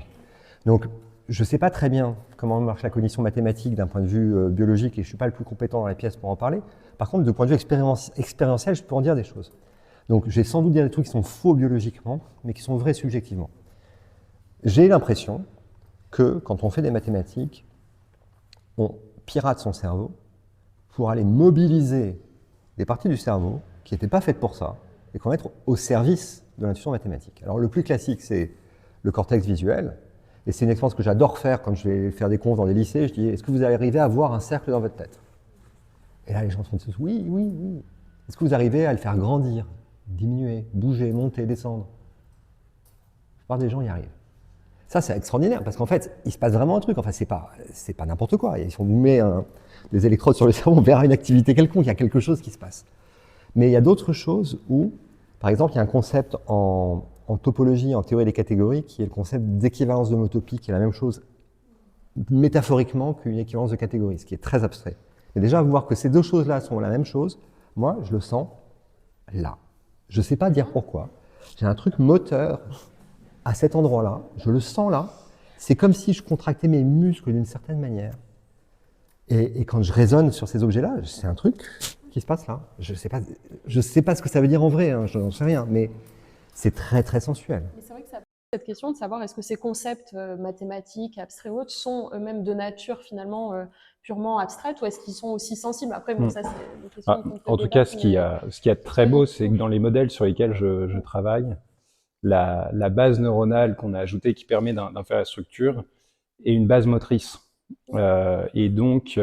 Donc, je ne sais pas très bien comment marche la cognition mathématique d'un point de vue biologique et je ne suis pas le plus compétent dans la pièce pour en parler. Par contre, de point de vue expérientiel, je peux en dire des choses. Donc, je vais sans doute dire des trucs qui sont faux biologiquement, mais qui sont vrais subjectivement. J'ai l'impression que quand on fait des mathématiques, on pirate son cerveau pour aller mobiliser des parties du cerveau qui n'étaient pas faites pour ça et qu'on va mettre au service de l'intuition mathématique. Alors, le plus classique, c'est le cortex visuel. Et c'est une expérience que j'adore faire quand je vais faire des confs dans des lycées. Je dis, est-ce que vous arrivez à voir un cercle dans votre tête? Et là, les gens se disent, oui, oui, oui. Est-ce que vous arrivez à le faire grandir, diminuer, bouger, monter, descendre? La plupart des gens y arrivent. Ça, c'est extraordinaire, parce qu'en fait, il se passe vraiment un truc. Enfin, c'est pas n'importe quoi. Si on nous met des électrodes sur le cerveau, on verra une activité quelconque, il y a quelque chose qui se passe. Mais il y a d'autres choses où, par exemple, il y a un concept en topologie, en théorie des catégories, qui est le concept d'équivalence d'homotopie, qui est la même chose métaphoriquement qu'une équivalence de catégorie, ce qui est très abstrait. Mais déjà, voir que ces deux choses-là sont la même chose, moi, je le sens là. Je ne sais pas dire pourquoi. J'ai un truc moteur à cet endroit-là, je le sens là. C'est comme si je contractais mes muscles d'une certaine manière. Et quand je raisonne sur ces objets-là, c'est un truc qui se passe là. Je sais pas ce que ça veut dire en vrai, hein, je n'en sais rien, mais c'est très très sensuel. Mais c'est vrai que ça pose cette question de savoir est-ce que ces concepts mathématiques, abstraits ou autres, sont eux-mêmes de nature finalement purement abstraite ou est-ce qu'ils sont aussi sensibles? Après, bon, ça, c'est une question qu'on peut En tout cas, débattre, ce qu'il y a de très beau, c'est que dans les modèles sur lesquels je travaille, la base neuronale qu'on a ajoutée qui permet d'en faire la structure est une base motrice. Et donc,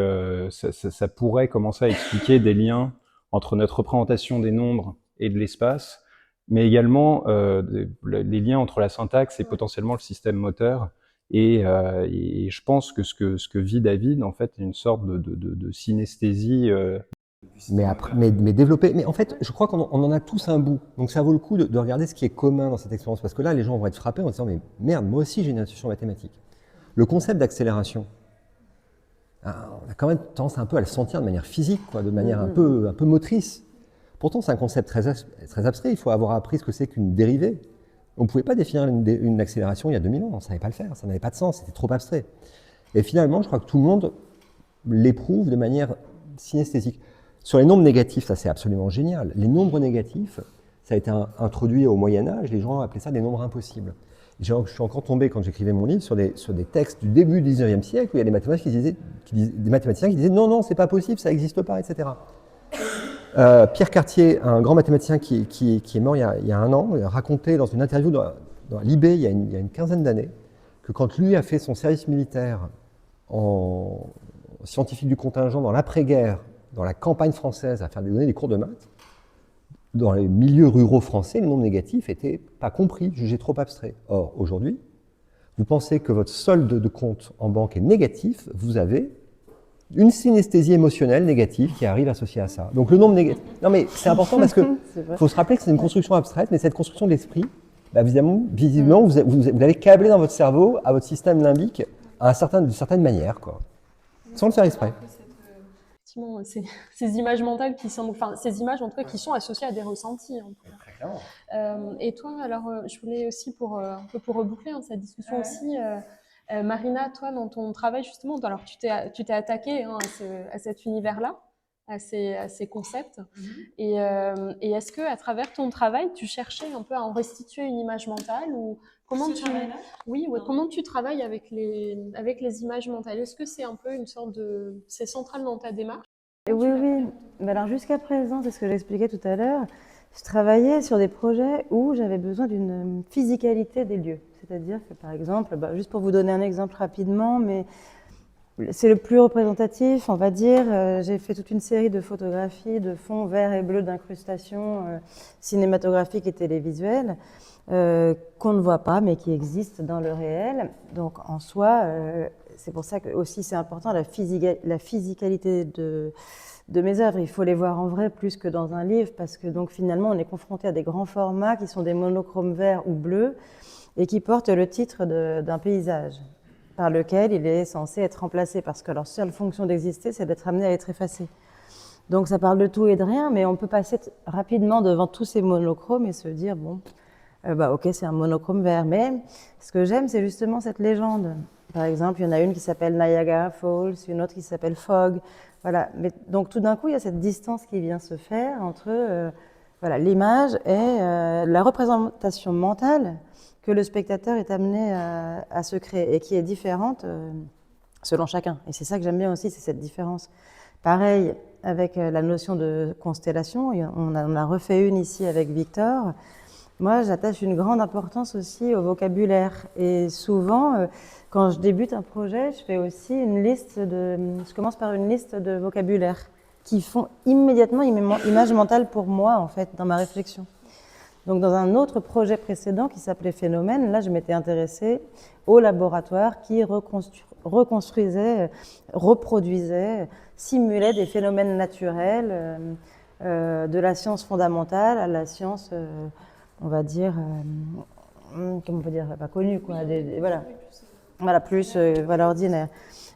ça pourrait commencer à expliquer des liens entre notre représentation des nombres et de l'espace, mais également les liens entre la syntaxe et potentiellement le système moteur. Et je pense que ce que vit David, en fait, est une sorte de synesthésie. Mais développer. Mais en fait, je crois qu'on en a tous un bout. Donc ça vaut le coup de regarder ce qui est commun dans cette expérience. Parce que là, les gens vont être frappés en disant, mais merde, moi aussi j'ai une intuition mathématique. Le concept d'accélération, on a quand même tendance un peu à le sentir de manière physique, quoi, de manière un peu motrice. Pourtant, c'est un concept très abstrait. Il faut avoir appris ce que c'est qu'une dérivée. On ne pouvait pas définir une accélération il y a 2000 ans. On ne savait pas le faire. Ça n'avait pas de sens. C'était trop abstrait. Et finalement, je crois que tout le monde l'éprouve de manière synesthésique. Sur les nombres négatifs, ça c'est absolument génial. Les nombres négatifs, ça a été introduit au Moyen-Âge. Les gens appelaient ça des nombres impossibles. Je suis encore tombé, quand j'écrivais mon livre, sur des textes du début du 19e siècle où il y a des mathématiciens qui disaient non, non, c'est pas possible, ça n'existe pas, etc. Pierre Cartier, un grand mathématicien qui est mort il y a un an, il a raconté dans une interview dans Libé il y a une quinzaine d'années que quand lui a fait son service militaire en scientifique du contingent dans l'après-guerre, dans la campagne française, à donner des cours de maths, dans les milieux ruraux français, les nombres négatifs n'étaient pas compris, jugés trop abstraits. Or, aujourd'hui, vous pensez que votre solde de compte en banque est négatif, vous avez une synesthésie émotionnelle négative qui arrive associée à ça. Donc le nombre négatif... Non mais c'est important parce qu'il faut se rappeler que c'est une construction abstraite, mais cette construction de l'esprit, bah, visiblement, vous l'avez câblé dans votre cerveau, à votre système limbique, d'une certaine manière, quoi, sans le faire exprès. Effectivement, ces images mentales qui sont, enfin, ces images en tout cas qui sont associées à des ressentis. En tout cas. Et toi, alors, je voulais aussi un peu pour reboucler cette discussion aussi. Marina, toi, dans ton travail justement, alors tu t'es attaquée à cet univers-là, à ces concepts. Et est-ce que à travers ton travail, tu cherchais un peu à en restituer une image mentale ou comment comment tu travailles avec les images mentales? Est-ce que c'est un peu c'est central dans ta démarche? Oui, oui. Ben alors jusqu'à présent, c'est ce que j'expliquais tout à l'heure, je travaillais sur des projets où j'avais besoin d'une physicalité des lieux. C'est-à-dire que, par exemple, juste pour vous donner un exemple rapidement, mais c'est le plus représentatif, on va dire, j'ai fait toute une série de photographies de fonds verts et bleus d'incrustations cinématographiques et télévisuelles qu'on ne voit pas, mais qui existent dans le réel. Donc, en soi, c'est pour ça que aussi c'est important la physicalité de mes œuvres. Il faut les voir en vrai plus que dans un livre, parce que donc finalement on est confronté à des grands formats qui sont des monochromes verts ou bleus et qui portent le titre d'un paysage par lequel il est censé être remplacé, parce que leur seule fonction d'exister, c'est d'être amené à être effacé. Donc ça parle de tout et de rien, mais on peut passer rapidement devant tous ces monochromes et se dire bon, ok, c'est un monochrome vert. Mais ce que j'aime, c'est justement cette légende. Par exemple, il y en a une qui s'appelle Niagara Falls, une autre qui s'appelle Fog. Voilà. Mais, donc tout d'un coup, il y a cette distance qui vient se faire entre l'image et la représentation mentale que le spectateur est amené à se créer et qui est différente selon chacun. Et c'est ça que j'aime bien aussi, c'est cette différence. Pareil avec la notion de constellation, on en a refait une ici avec Victor. Moi, j'attache une grande importance aussi au vocabulaire. Et souvent, quand je débute un projet, je fais aussi je commence par une liste de vocabulaire qui font immédiatement image mentale pour moi, en fait, dans ma réflexion. Donc, dans un autre projet précédent qui s'appelait Phénomène, là, je m'étais intéressée au laboratoire qui reconstruisait, reproduisait, simulait des phénomènes naturels, de la science fondamentale à la science, on va dire, comment on peut dire, pas connue, quoi, plus ordinaire.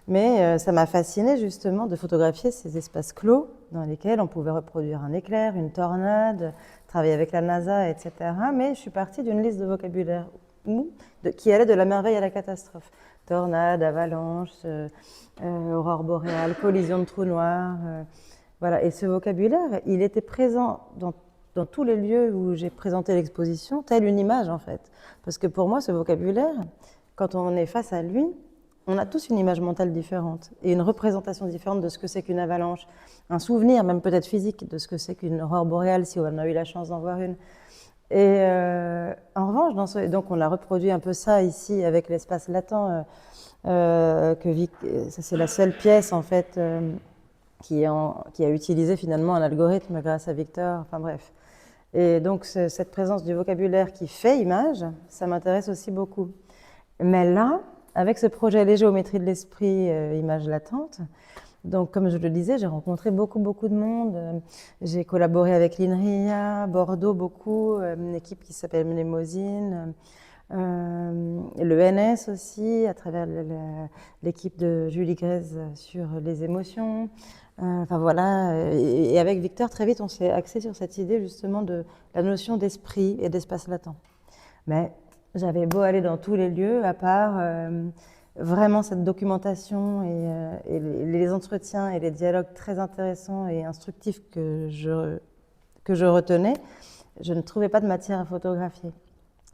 Mais ça m'a fascinée justement de photographier ces espaces clos dans lesquels on pouvait reproduire un éclair, une tornade, travailler avec la NASA, etc. Mais je suis partie d'une liste de vocabulaire qui allait de la merveille à la catastrophe. Tornade, avalanche, aurore boréale, collision de trous noirs. Voilà. Et ce vocabulaire, il était présent dans dans tous les lieux où j'ai présenté l'exposition, telle une image en fait. Parce que pour moi, ce vocabulaire, quand on est face à lui, on a tous une image mentale différente et une représentation différente de ce que c'est qu'une avalanche, un souvenir même peut-être physique de ce que c'est qu'une aurore boréale si on a eu la chance d'en voir une. Et en revanche, donc on a reproduit un peu ça ici avec l'espace latent, ça c'est la seule pièce en fait qui a utilisé finalement un algorithme grâce à Victor, enfin bref. Et donc cette présence du vocabulaire qui fait image, ça m'intéresse aussi beaucoup. Mais là, avec ce projet Les géométries de l'esprit, images latentes, donc comme je le disais, j'ai rencontré beaucoup de monde. J'ai collaboré avec l'INRIA, Bordeaux beaucoup, une équipe qui s'appelle Mnémosine, le NS aussi, à travers l'équipe de Julie Grèze sur les émotions. Enfin voilà, et avec Victor, très vite, on s'est axé sur cette idée justement de la notion d'esprit et d'espace latent. Mais j'avais beau aller dans tous les lieux, à part vraiment cette documentation et les entretiens et les dialogues très intéressants et instructifs que je retenais, je ne trouvais pas de matière à photographier.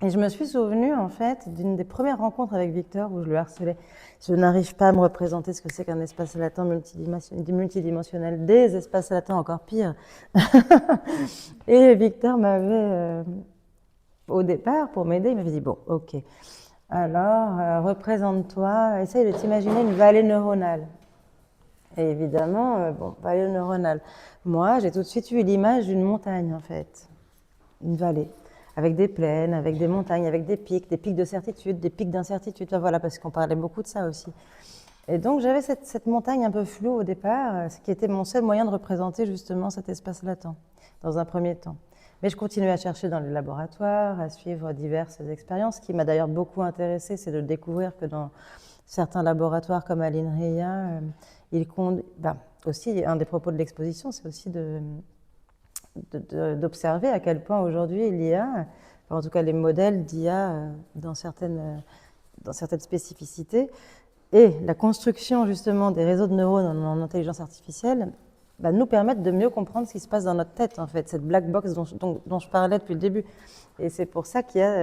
Et je me suis souvenue en fait d'une des premières rencontres avec Victor où je le harcelais. Je n'arrive pas à me représenter ce que c'est qu'un espace latent multidimensionnel, des espaces latents encore pire. Et Victor m'avait, au départ, pour m'aider, il m'avait dit bon, ok. Alors, représente-toi, essaye de t'imaginer une vallée neuronale. Et évidemment, vallée neuronale. Moi, j'ai tout de suite eu l'image d'une montagne, en fait. Une vallée. Avec des plaines, avec des montagnes, avec des pics de certitude, des pics d'incertitude. Enfin, voilà, parce qu'on parlait beaucoup de ça aussi. Et donc, j'avais cette montagne un peu floue au départ, ce qui était mon seul moyen de représenter justement cet espace latent, dans un premier temps. Mais je continuais à chercher dans les laboratoires, à suivre diverses expériences. Ce qui m'a d'ailleurs beaucoup intéressée, c'est de découvrir que dans certains laboratoires comme à l'INRIA, aussi, un des propos de l'exposition, c'est aussi d'observer à quel point aujourd'hui l'IA, en tout cas les modèles d'IA dans certaines spécificités, et la construction justement des réseaux de neurones en intelligence artificielle nous permettent de mieux comprendre ce qui se passe dans notre tête, en fait, cette black box dont je parlais depuis le début. Et c'est pour ça qu'il y a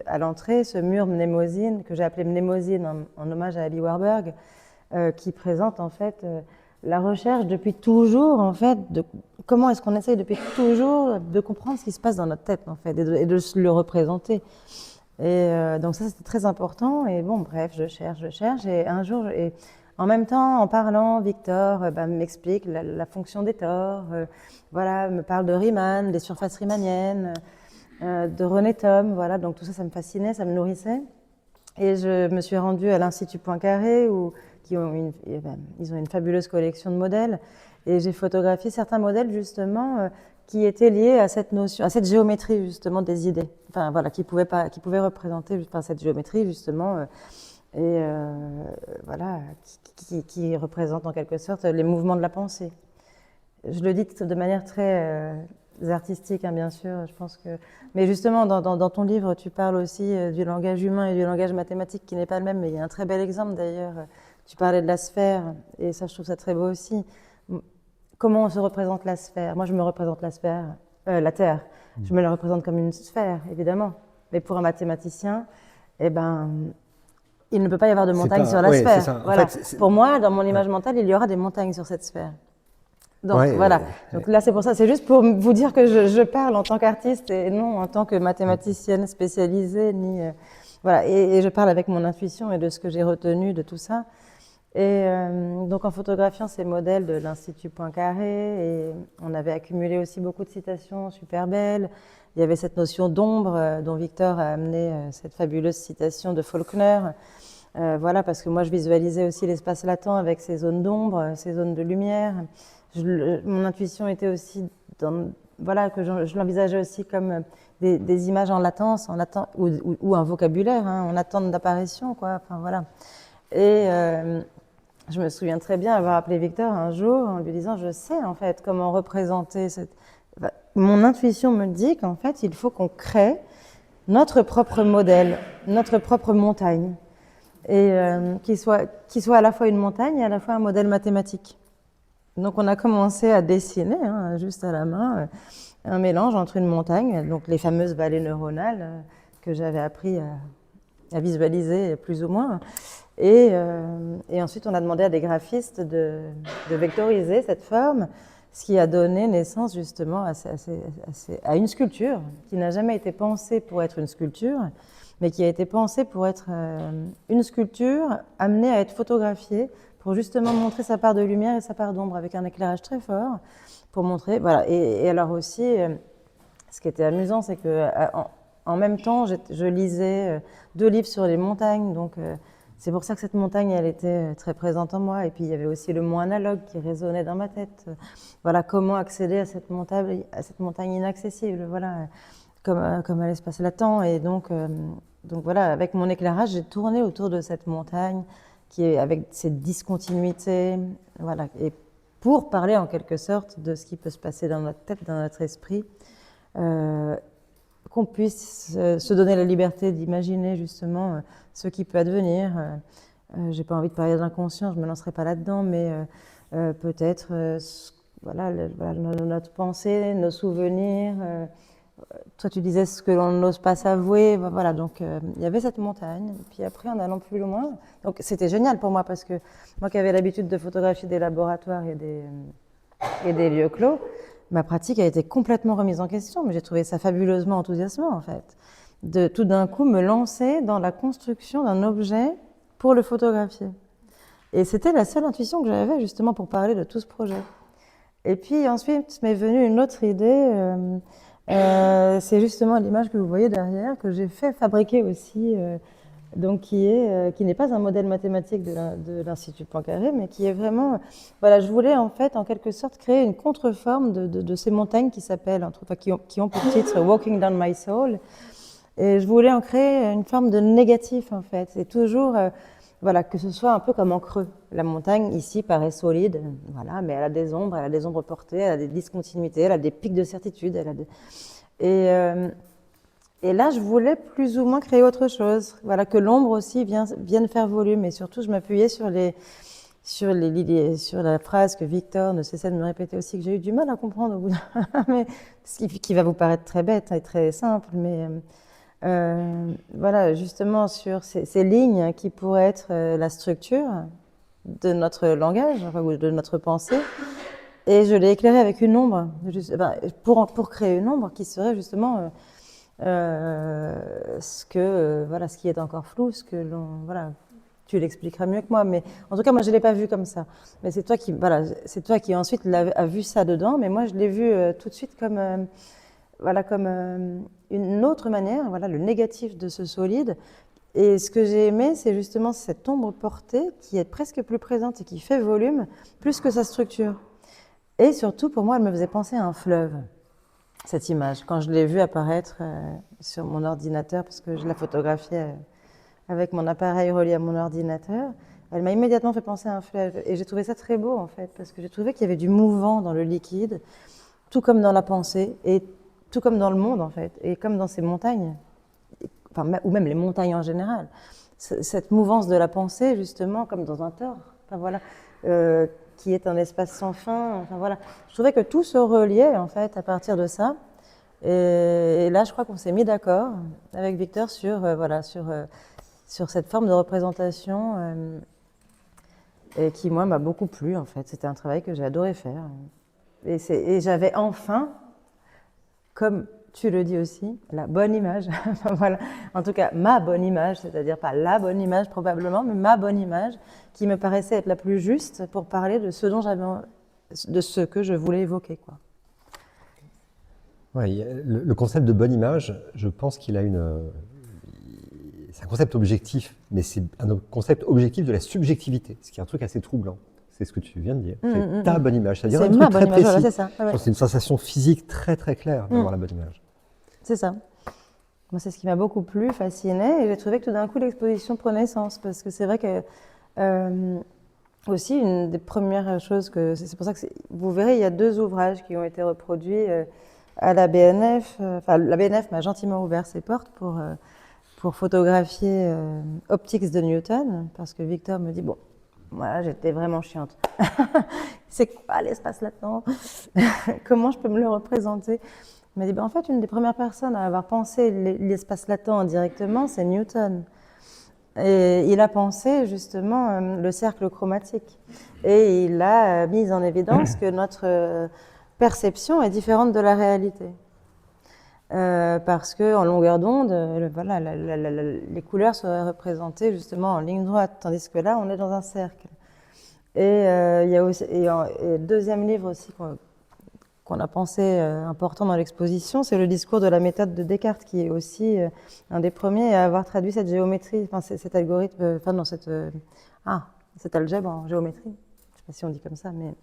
à l'entrée ce mur Mnémosine, que j'ai appelé Mnémosine en hommage à Ali Warburg, qui présente en fait la recherche depuis toujours, en fait, de comment est-ce qu'on essaye depuis toujours de comprendre ce qui se passe dans notre tête, en fait, et de le représenter. Et donc ça, c'était très important. Et bon, bref, je cherche. Et un jour, en même temps, en parlant, Victor m'explique la fonction des tores, voilà, me parle de Riemann, des surfaces riemanniennes, de René Thom, voilà. Donc tout ça, ça me fascinait, ça me nourrissait. Et je me suis rendue à l'Institut Poincaré où ils ont une fabuleuse collection de modèles. Et j'ai photographié certains modèles justement qui étaient liés à cette notion, à cette géométrie justement des idées. Enfin voilà, qui pouvaient représenter cette géométrie justement, voilà, qui représente en quelque sorte les mouvements de la pensée. Je le dis de manière très artistique, hein, bien sûr. Je pense que, mais justement, dans ton livre, tu parles aussi du langage humain et du langage mathématique qui n'est pas le même. Mais il y a un très bel exemple d'ailleurs. Tu parlais de la sphère, et ça, je trouve ça très beau aussi. Comment on se représente la sphère? Moi, je me représente la sphère, la Terre. Je me la représente comme une sphère, évidemment. Mais pour un mathématicien, il ne peut pas y avoir de montagne sur la sphère. Ça. Voilà. En fait, pour moi, dans mon image mentale, il y aura des montagnes sur cette sphère. Donc voilà. Donc là, c'est pour ça. C'est juste pour vous dire que je parle en tant qu'artiste et non en tant que mathématicienne spécialisée, ni voilà. Et je parle avec mon intuition et de ce que j'ai retenu de tout ça. Et donc en photographiant ces modèles de l'Institut Poincaré, et on avait accumulé aussi beaucoup de citations super belles. Il y avait cette notion d'ombre dont Victor a amené cette fabuleuse citation de Faulkner. Voilà, parce que moi je visualisais aussi l'espace latent avec ces zones d'ombre, ces zones de lumière. Mon intuition était aussi voilà, que je l'envisageais aussi comme des images en latence, ou un vocabulaire, hein, en attente d'apparition, quoi. Enfin voilà. Et je me souviens très bien avoir appelé Victor un jour en lui disant, je sais en fait comment représenter cette... Mon intuition me dit qu'en fait, il faut qu'on crée notre propre modèle, notre propre montagne, et qui soit à la fois une montagne et à la fois un modèle mathématique. Donc on a commencé à dessiner, hein, juste à la main, un mélange entre une montagne, donc les fameuses vallées neuronales que j'avais appris à visualiser plus ou moins. Et ensuite, on a demandé à des graphistes de vectoriser cette forme, ce qui a donné naissance justement à une sculpture qui n'a jamais été pensée pour être une sculpture, mais qui a été pensée pour être une sculpture amenée à être photographiée pour justement montrer sa part de lumière et sa part d'ombre avec un éclairage très fort, pour montrer, voilà. Et alors aussi, ce qui était amusant, c'est que en même temps, je lisais 2 livres sur les montagnes, donc c'est pour ça que cette montagne, elle était très présente en moi. Et puis il y avait aussi le mot analogue qui résonnait dans ma tête. Voilà, comment accéder à cette montagne inaccessible, voilà, comme à l'espace latent. Et donc voilà, avec mon éclairage, j'ai tourné autour de cette montagne qui est avec cette discontinuité, voilà, et pour parler en quelque sorte de ce qui peut se passer dans notre tête, dans notre esprit, qu'on puisse se donner la liberté d'imaginer justement ce qui peut advenir. J'ai pas envie de parler de l'inconscient, je me lancerai pas là-dedans, mais peut-être voilà, notre pensée, nos souvenirs. Toi, tu disais ce que l'on n'ose pas s'avouer. Voilà, donc il y avait cette montagne. Puis après, en allant plus loin, donc c'était génial pour moi parce que moi qui avais l'habitude de photographier des laboratoires et des lieux clos, ma pratique a été complètement remise en question, mais j'ai trouvé ça fabuleusement enthousiasmant en fait, de tout d'un coup me lancer dans la construction d'un objet pour le photographier. Et c'était la seule intuition que j'avais justement pour parler de tout ce projet. Et puis ensuite m'est venue une autre idée, c'est justement l'image que vous voyez derrière, que j'ai fait fabriquer aussi, donc qui n'est pas un modèle mathématique de l'Institut Poincaré, mais qui est vraiment, voilà, je voulais en fait en quelque sorte créer une contreforme de ces montagnes qui s'appellent, enfin, qui ont pour titre Walking Down My Soul, et je voulais en créer une forme de négatif en fait, et toujours, voilà, que ce soit un peu comme en creux. La montagne ici paraît solide, voilà, mais elle a des ombres portées, elle a des discontinuités, elle a des pics de certitude, et là, je voulais plus ou moins créer autre chose. Voilà, que l'ombre aussi vienne faire volume. Et surtout, je m'appuyais sur la phrase que Victor ne cessait de me répéter aussi, que j'ai eu du mal à comprendre au bout d'un mais qui va vous paraître très bête et très simple. Mais voilà, justement, sur ces lignes qui pourraient être la structure de notre langage, enfin, ou de notre pensée. Et je l'ai éclairé avec une ombre, pour créer une ombre qui serait justement ce qui est encore flou, voilà, tu l'expliqueras mieux que moi, mais en tout cas moi je l'ai pas vu comme ça. Mais c'est toi qui ensuite a vu ça dedans, mais moi je l'ai vu tout de suite comme une autre manière, voilà, le négatif de ce solide. Et ce que j'ai aimé, c'est justement cette ombre portée qui est presque plus présente et qui fait volume, plus que sa structure. Et surtout, pour moi, elle me faisait penser à un fleuve, cette image. Quand je l'ai vue apparaître sur mon ordinateur, parce que je la photographiais avec mon appareil relié à mon ordinateur, elle m'a immédiatement fait penser à un fleuve. Et j'ai trouvé ça très beau, en fait, parce que j'ai trouvé qu'il y avait du mouvant dans le liquide, tout comme dans la pensée, et tout comme dans le monde, en fait, et comme dans ces montagnes, enfin, ou même les montagnes en général. Cette mouvance de la pensée, justement, comme dans un tore. Enfin, voilà. Qui est un espace sans fin. Enfin, voilà. Je trouvais que tout se reliait en fait à partir de ça. Et là, je crois qu'on s'est mis d'accord avec Victor sur cette forme de représentation et qui moi m'a beaucoup plu en fait. C'était un travail que j'ai adoré faire. Et j'avais enfin, comme tu le dis aussi, la bonne image. Voilà. En tout cas, ma bonne image, c'est-à-dire pas la bonne image probablement, mais ma bonne image qui me paraissait être la plus juste pour parler de ce que je voulais évoquer, quoi. Ouais, le concept de bonne image, je pense qu'il a c'est un concept objectif, mais c'est un concept objectif de la subjectivité, ce qui est un truc assez troublant. C'est ce que tu viens de dire. C'est ta bonne image, c'est-à-dire un truc très précis. Voilà, c'est ça. Ouais. C'est une sensation physique très très claire d'avoir la bonne image. C'est ça. Moi, c'est ce qui m'a beaucoup plu, fasciné, et j'ai trouvé que tout d'un coup l'exposition prenait sens, parce que c'est vrai que aussi une des premières choses c'est pour ça que vous verrez, il y a 2 ouvrages qui ont été reproduits à la BNF. Enfin, la BNF m'a gentiment ouvert ses portes pour photographier Optics de Newton, parce que Victor me dit bon. Voilà, j'étais vraiment chiante. C'est quoi l'espace latent? Comment je peux me le représenter? Il m'a dit, ben, en fait, une des premières personnes à avoir pensé l'espace latent directement, c'est Newton. Et il a pensé justement le cercle chromatique. Et il a mis en évidence que notre perception est différente de la réalité. Parce qu'en longueur d'onde, voilà, les couleurs seraient représentées justement en ligne droite, tandis que là, on est dans un cercle. Et il y a aussi, et deuxième livre aussi qu'on a pensé important dans l'exposition, c'est le discours de la méthode de Descartes, qui est aussi un des premiers à avoir traduit cette géométrie, enfin cet algorithme, enfin non, cette algèbre en géométrie. Je ne sais pas si on dit comme ça, mais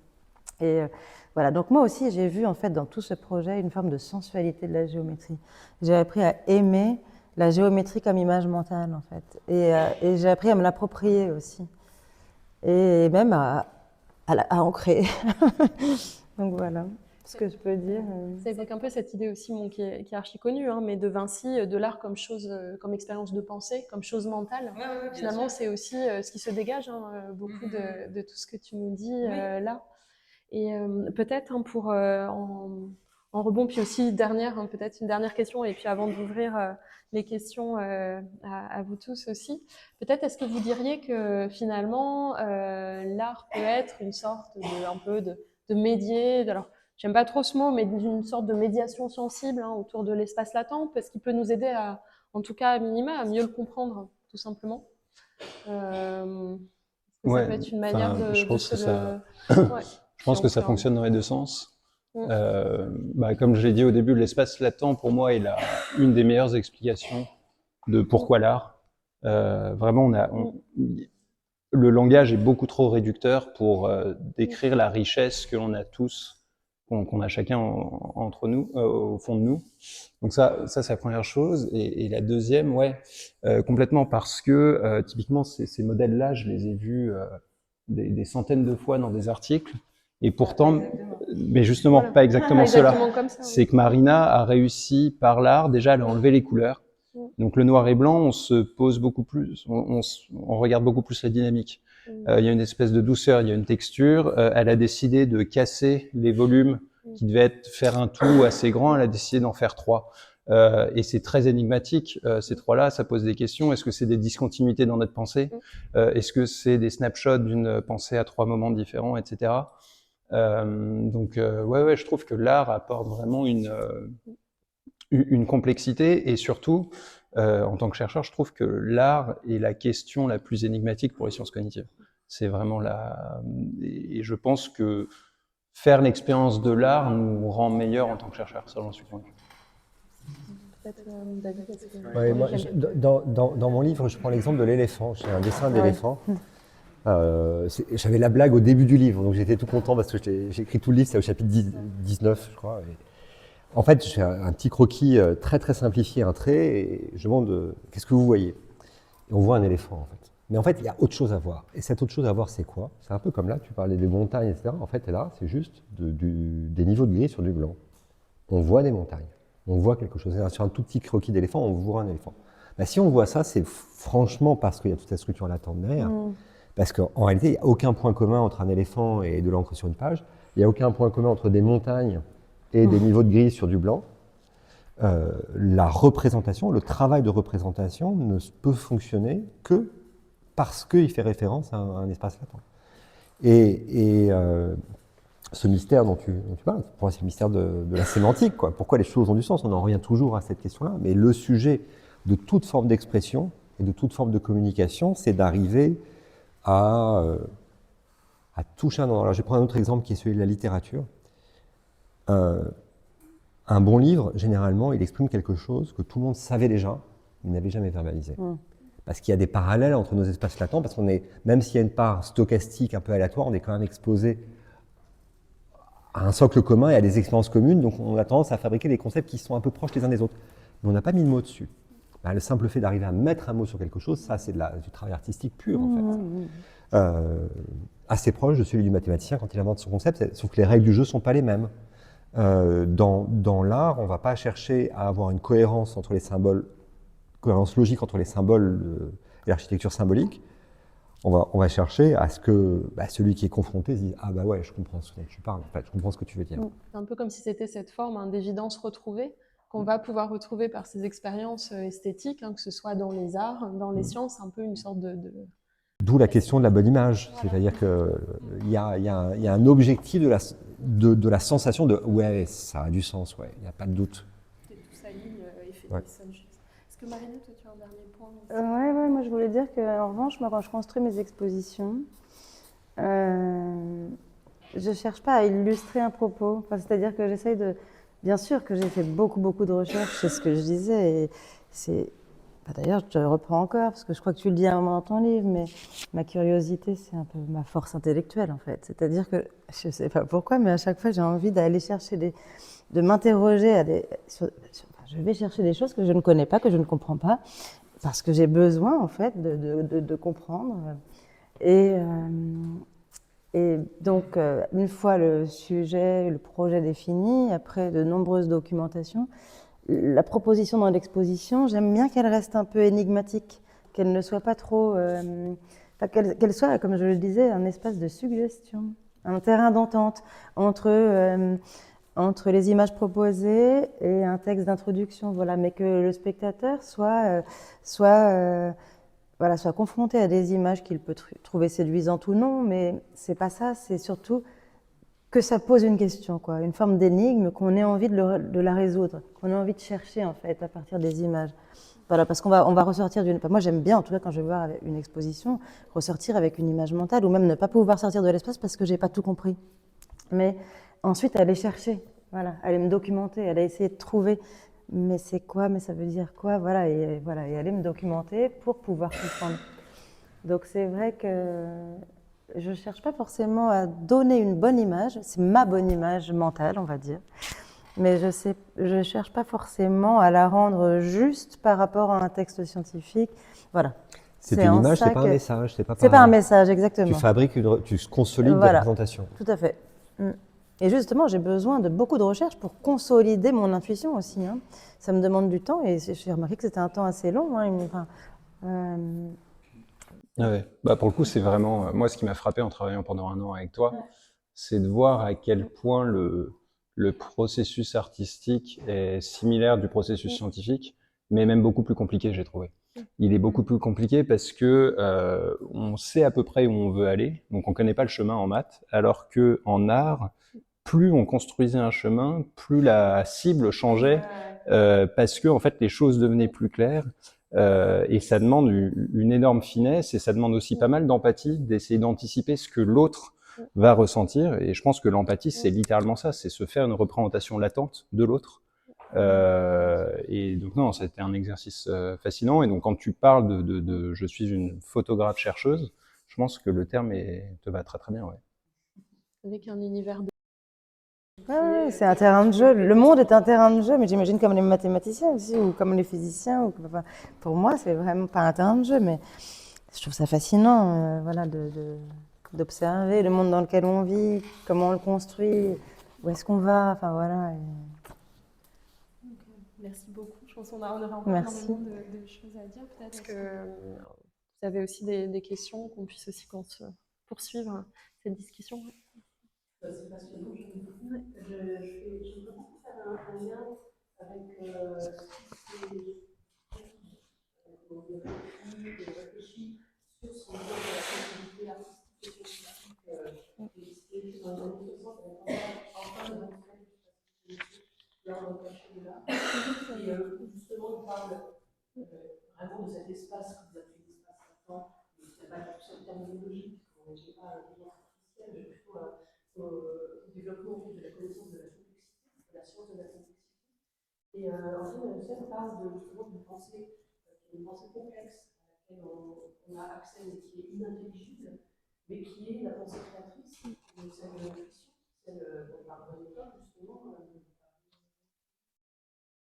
voilà. Donc moi aussi, j'ai vu en fait dans tout ce projet une forme de sensualité de la géométrie. J'ai appris à aimer la géométrie comme image mentale en fait, et j'ai appris à me l'approprier aussi, et même à en créer. Donc voilà ce que je peux dire. Ça évoque un peu cette idée aussi qui est archi connue, hein, mais de Vinci, de l'art comme chose, comme expérience de pensée, comme chose mentale. Ouais, Finalement, c'est aussi ce qui se dégage, hein, beaucoup de tout ce que tu nous dis là. Et peut-être hein, pour en rebond, puis aussi peut-être une dernière question, et puis avant d'ouvrir les questions à vous tous aussi, peut-être est-ce que vous diriez que finalement l'art peut être une sorte un peu de médier, alors j'aime pas trop ce mot, mais d'une sorte de médiation sensible hein, autour de l'espace latent, parce qu'il peut nous aider à, en tout cas à minima, à mieux le comprendre, tout simplement. Ça peut être une manière je pense que ça, Ouais. je pense que ça fonctionne dans les deux sens. Comme je l'ai dit au début, l'espace latent pour moi est une des meilleures explications de pourquoi l'art. Vraiment, le langage est beaucoup trop réducteur pour décrire la richesse que l'on a tous, qu'on a chacun entre nous, au fond de nous. Donc ça c'est la première chose. Et la deuxième, complètement, parce que typiquement ces modèles-là, je les ai vus des centaines de fois dans des articles. Et pourtant, mais justement, pas exactement cela. C'est que Marina a réussi par l'art déjà à enlever les couleurs. Donc le noir et blanc, on se pose beaucoup plus, on regarde beaucoup plus la dynamique. Il y a une espèce de douceur, il y a une texture. Elle a décidé de casser les volumes qui devaient faire un tout assez grand. Elle a décidé d'en faire 3. Et c'est très énigmatique. Ces 3-là, ça pose des questions. Est-ce que c'est des discontinuités dans notre pensée? Est-ce que c'est des snapshots d'une pensée à 3 moments différents, etc. Je trouve que l'art apporte vraiment une complexité, et surtout, en tant que chercheur, je trouve que l'art est la question la plus énigmatique pour les sciences cognitives. C'est vraiment et je pense que faire l'expérience de l'art nous rend meilleurs en tant que chercheurs, ça j'en suis convaincu. Dans mon livre, je prends l'exemple de l'éléphant. J'ai un dessin d'éléphant. J'avais la blague au début du livre, donc j'étais tout content parce que j'ai écrit tout le livre, c'est au chapitre 19, je crois. Et en fait, je fais un petit croquis très très simplifié, un trait, et je demande qu'est-ce que vous voyez? Et on voit un éléphant en fait. Mais en fait, il y a autre chose à voir. Et cette autre chose à voir, c'est quoi? C'est un peu comme là, tu parlais des montagnes, etc. En fait, là, c'est juste des niveaux de gris sur du blanc. On voit des montagnes, on voit quelque chose. Sur un tout petit croquis d'éléphant, on voit un éléphant. Si on voit ça, c'est franchement parce qu'il y a toute la structure latente derrière. Parce qu'en réalité, il n'y a aucun point commun entre un éléphant et de l'encre sur une page. Il n'y a aucun point commun entre des montagnes et des niveaux de gris sur du blanc. La représentation, le travail de représentation ne peut fonctionner que parce qu'il fait référence à un espace latent. Et ce mystère dont tu parles, pour moi c'est le mystère de la sémantique, quoi. Pourquoi les choses ont du sens? On en revient toujours à cette question-là. Mais le sujet de toute forme d'expression et de toute forme de communication, c'est d'arriver à toucher un endroit. Alors je vais prendre un autre exemple qui est celui de la littérature. Un bon livre, généralement, il exprime quelque chose que tout le monde savait déjà, mais n'avait jamais verbalisé. Parce qu'il y a des parallèles entre nos espaces latents, parce qu'on est, même s'il y a une part stochastique un peu aléatoire, on est quand même exposé à un socle commun et à des expériences communes, donc on a tendance à fabriquer des concepts qui sont un peu proches les uns des autres. Mais on n'a pas mis de mots dessus. Le simple fait d'arriver à mettre un mot sur quelque chose, ça c'est du travail artistique pur en fait. Assez proche de celui du mathématicien quand il invente son concept, sauf que les règles du jeu ne sont pas les mêmes. Dans l'art, on ne va pas chercher à avoir une cohérence entre les symboles, cohérence logique entre les symboles et l'architecture symbolique. on va chercher à ce que celui qui est confronté se dise « Ah bah ouais, je comprends ce dont tu parles, en fait, je comprends ce que tu veux dire. » C'est un peu comme si c'était cette forme d'évidence retrouvée qu'on va pouvoir retrouver par ces expériences esthétiques, que ce soit dans les arts, dans les sciences, un peu une sorte de... D'où la question de la bonne image. Voilà. C'est-à-dire qu'il y a un objectif de la sensation de « Ouais, ça a du sens, ouais, il n'y a pas de doute. » Que tout s'aligne et fait Ouais. des sunshine. Est-ce que Marie-Lou, toi, tu as un dernier point Ouais, moi je voulais dire qu'en revanche, moi quand je construis mes expositions, je cherche pas à illustrer un propos. Enfin, c'est-à-dire que j'essaye de... Bien sûr que j'ai fait beaucoup de recherches, c'est ce que je disais, et c'est... D'ailleurs, je te reprends encore, parce que je crois que tu le dis à un moment dans ton livre, mais ma curiosité, c'est un peu ma force intellectuelle, en fait. C'est-à-dire que, je sais pas pourquoi, mais à chaque fois, j'ai envie d'aller chercher de m'interroger je vais chercher des choses que je ne connais pas, que je ne comprends pas, parce que j'ai besoin, en fait, de comprendre. Et donc, une fois le sujet, le projet défini, après de nombreuses documentations, la proposition dans l'exposition, j'aime bien qu'elle reste un peu énigmatique, qu'elle ne soit pas trop... qu'elle soit, comme je le disais, un espace de suggestion, un terrain d'entente entre les images proposées et un texte d'introduction, voilà, mais que le spectateur soit confronté à des images qu'il peut trouver séduisantes ou non, mais c'est pas ça, c'est surtout que ça pose une question, quoi, une forme d'énigme, qu'on ait envie de la résoudre, qu'on ait envie de chercher en fait à partir des images. Voilà, parce qu'on va ressortir d'une... Moi j'aime bien, en tout cas quand je vais voir une exposition, ressortir avec une image mentale, ou même ne pas pouvoir sortir de l'espace parce que j'ai pas tout compris. Mais ensuite aller chercher, voilà, aller me documenter, aller essayer de trouver, mais c'est quoi, mais ça veut dire quoi, voilà, et aller me documenter pour pouvoir comprendre. Donc c'est vrai que je ne cherche pas forcément à donner une bonne image, c'est ma bonne image mentale, on va dire. Mais je cherche pas forcément à la rendre juste par rapport à un texte scientifique. Voilà. C'est une image, c'est pas un message, c'est pas pareil. C'est pas un message, exactement. Tu fabriques, tu consolides des représentations. Tout à fait. Et justement, j'ai besoin de beaucoup de recherches pour consolider mon intuition aussi. Ça me demande du temps et j'ai remarqué que c'était un temps assez long. Ouais. Pour le coup, c'est vraiment... moi, ce qui m'a frappé en travaillant pendant 1 an avec toi, c'est de voir à quel point le processus artistique est similaire du processus scientifique, mais même beaucoup plus compliqué, j'ai trouvé. Il est beaucoup plus compliqué parce que on sait à peu près où on veut aller, donc on connaît pas le chemin en maths, alors que en art, plus on construisait un chemin, plus la cible changeait, parce que en fait les choses devenaient plus claires. Et ça demande une énorme finesse et ça demande aussi pas mal d'empathie, d'essayer d'anticiper ce que l'autre va ressentir. Et je pense que l'empathie, c'est littéralement ça, c'est se faire une représentation latente de l'autre. Et donc non, c'était un exercice fascinant. Et donc quand tu parles de je suis une photographe chercheuse, je pense que le terme te va très très bien. Ouais. Avec un univers de... Ouais, c'est un terrain de jeu. Le monde est un terrain de jeu, mais j'imagine comme les mathématiciens aussi, ou comme les physiciens. Enfin, pour moi, c'est vraiment pas un terrain de jeu, mais je trouve ça fascinant, voilà, d'observer le monde dans lequel on vit, comment on le construit, où est-ce qu'on va, enfin voilà. Merci beaucoup. Je pense qu'on aura encore Merci. énormément de choses à dire. Peut-être que vous avez aussi des questions, qu'on puisse aussi poursuivre cette discussion. C'est passionnant. Je voudrais beaucoup faire un lien avec réfléchi sur son lien de la sensibilité artistique et scientifique dans les années 60, avec enfin de rentrer dans le cachet là. Et justement, il parle vraiment de cet espace que vous appelez l'espace-temps, mais ce n'est pas quelque chose de terminologique, on n'est pas l'intelligence artificielle, mais plutôt au développement de la connaissance de la complexité, de la science de la complexité. Et Antoine Husserl parle justement d'une pensée, une pensée complexe à laquelle on a accès, mais qui est inintelligible, mais qui est la pensée créatrice, celle de l'intuition, celle dont parle René-Paul, justement,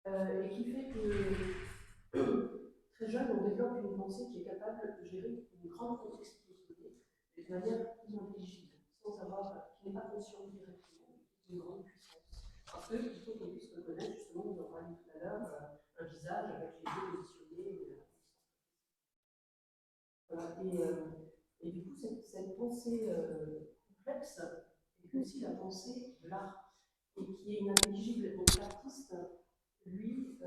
et qui fait que très jeune, on développe une pensée qui est capable de gérer une grande complexité donnée de manière inintelligible, sans avoir, qui n'est pas consciente directement, une grande puissance. Parce qu'il faut qu'on puisse reconnaître, justement, vous en parliez tout à l'heure, un visage avec les yeux positionnés. Voilà. Et du coup, cette pensée complexe est aussi la pensée de l'art, et qui est inintelligible. Donc l'artiste, lui,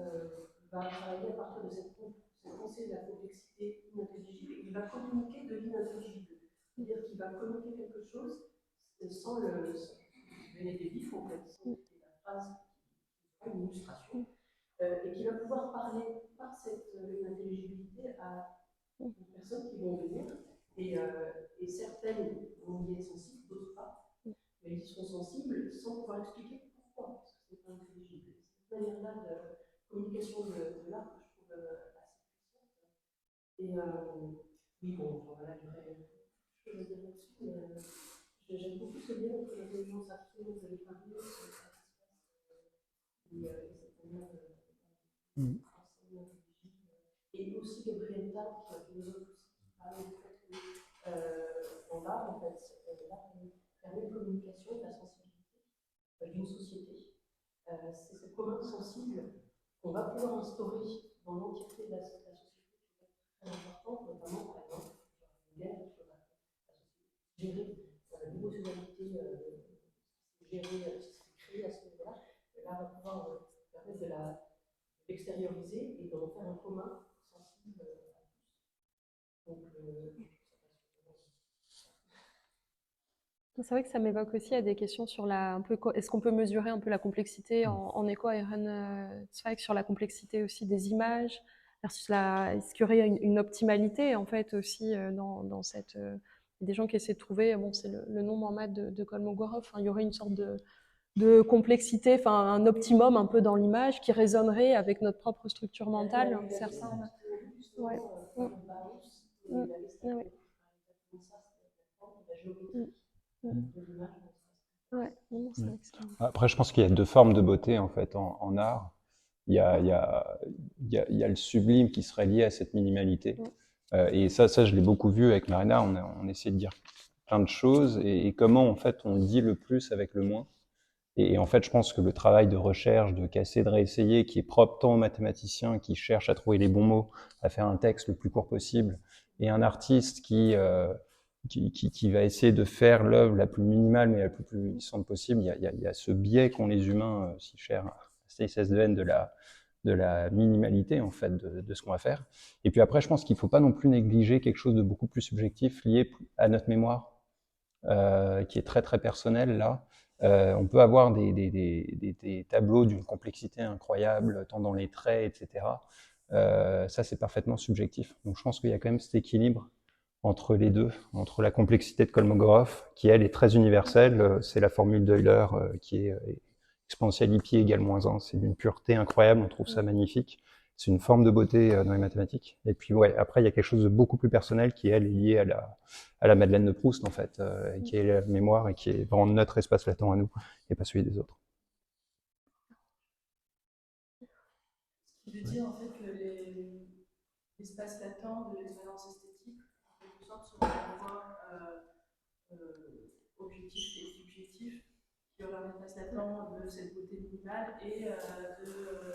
va travailler à partir de cette pensée de la complexité inintelligible, et il va communiquer de l'inintelligible. C'est-à-dire qu'il va communiquer quelque chose sans donner des vifs, en fait, sans donner la phrase, une illustration, et qui va pouvoir parler par cette inintelligibilité à des personnes qui vont venir, et certaines vont y être sensibles, d'autres pas, mais qui seront sensibles sans pouvoir expliquer pourquoi, parce que c'est pas intelligible. Cette manière-là de communication de l'art que je trouve assez puissante. Et oui, bon, enfin, voilà, il y aurait quelque chose à dire là-dessus, mais j'aime beaucoup ce lien entre l'intelligence artificielle que vous avez parlé, et cette manière de et aussi Gabriel Tard, qui est un philosophe aussi, qui parle du fait que dans l'art, en fait, l'art permet une communication de la sensibilité d'une société. C'est ce commun sensible qu'on va pouvoir instaurer dans l'entièreté de la société, qui est très importante, notamment, par exemple, sur la guerre, sur la société gérée, l'émotionnalité gérée, qui s'est créée à ce niveau-là. L'art va pouvoir permettre de l'extérioriser et d'en faire un commun sensible à tous. Donc, C'est vrai que ça m'évoque aussi à des questions sur est-ce qu'on peut mesurer un peu la complexité en écho à Eren Zweig sur la complexité aussi des images versus est-ce qu'il y aurait une optimalité en fait aussi dans cette des gens qui essaient de trouver c'est le nom en maths de Kolmogorov, il y aurait une sorte de complexité, un optimum un peu dans l'image qui résonnerait avec notre propre structure mentale, certains. Ouais. Ouais, c'est excellent. Après, je pense qu'il y a deux formes de beauté en fait en art. Il y a le sublime qui serait lié à cette minimalité. Et ça, je l'ai beaucoup vu avec Marina. On essaie de dire plein de choses et comment en fait on dit le plus avec le moins. Et en fait, je pense que le travail de recherche, de casser, de réessayer, qui est propre tant aux mathématiciens qui cherchent à trouver les bons mots, à faire un texte le plus court possible, et un artiste qui va essayer de faire l'œuvre la plus minimale mais la plus puissante possible. Il y a ce biais qu'ont les humains, si cher à CSS2N, de la minimalité en fait de ce qu'on va faire. Et puis après, je pense qu'il ne faut pas non plus négliger quelque chose de beaucoup plus subjectif lié à notre mémoire, qui est très très personnel là. On peut avoir des tableaux d'une complexité incroyable, tant dans les traits, etc. Ça, c'est parfaitement subjectif. Donc je pense qu'il y a quand même cet équilibre entre les deux, entre la complexité de Kolmogorov, qui elle est très universelle, c'est la formule d'Euler qui est exponentielle I pi égale -1, c'est d'une pureté incroyable, on trouve ça magnifique. C'est une forme de beauté dans les mathématiques. Et puis ouais, après il y a quelque chose de beaucoup plus personnel qui elle est lié à la Madeleine de Proust en fait, qui est la mémoire et qui est vraiment notre espace latent à nous et pas celui des autres. Ce qui veut dire en fait que l'espace latent de l'expérience esthétique, en quelque sorte, sont à la fois objectif et subjectif, qui aura un espace latent de cette beauté minimale et de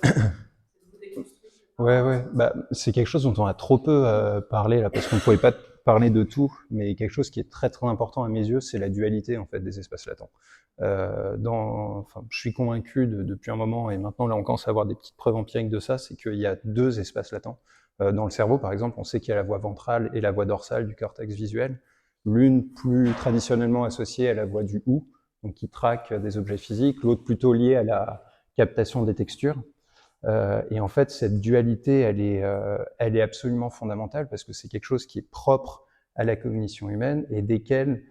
cette beauté construite. Ouais, bah, c'est quelque chose dont on a trop peu parlé là, parce qu'on ne pouvait pas parler de tout, mais quelque chose qui est très très important à mes yeux, c'est la dualité en fait des espaces latents. Je suis convaincu depuis un moment, et maintenant là on commence à avoir des petites preuves empiriques de ça, c'est qu'il y a deux espaces latents. Dans le cerveau, par exemple, on sait qu'il y a la voie ventrale et la voie dorsale du cortex visuel, l'une plus traditionnellement associée à la voie du OU, donc qui traque des objets physiques, l'autre plutôt liée à la captation des textures. Et en fait, cette dualité, elle est absolument fondamentale parce que c'est quelque chose qui est propre à la cognition humaine et desquelles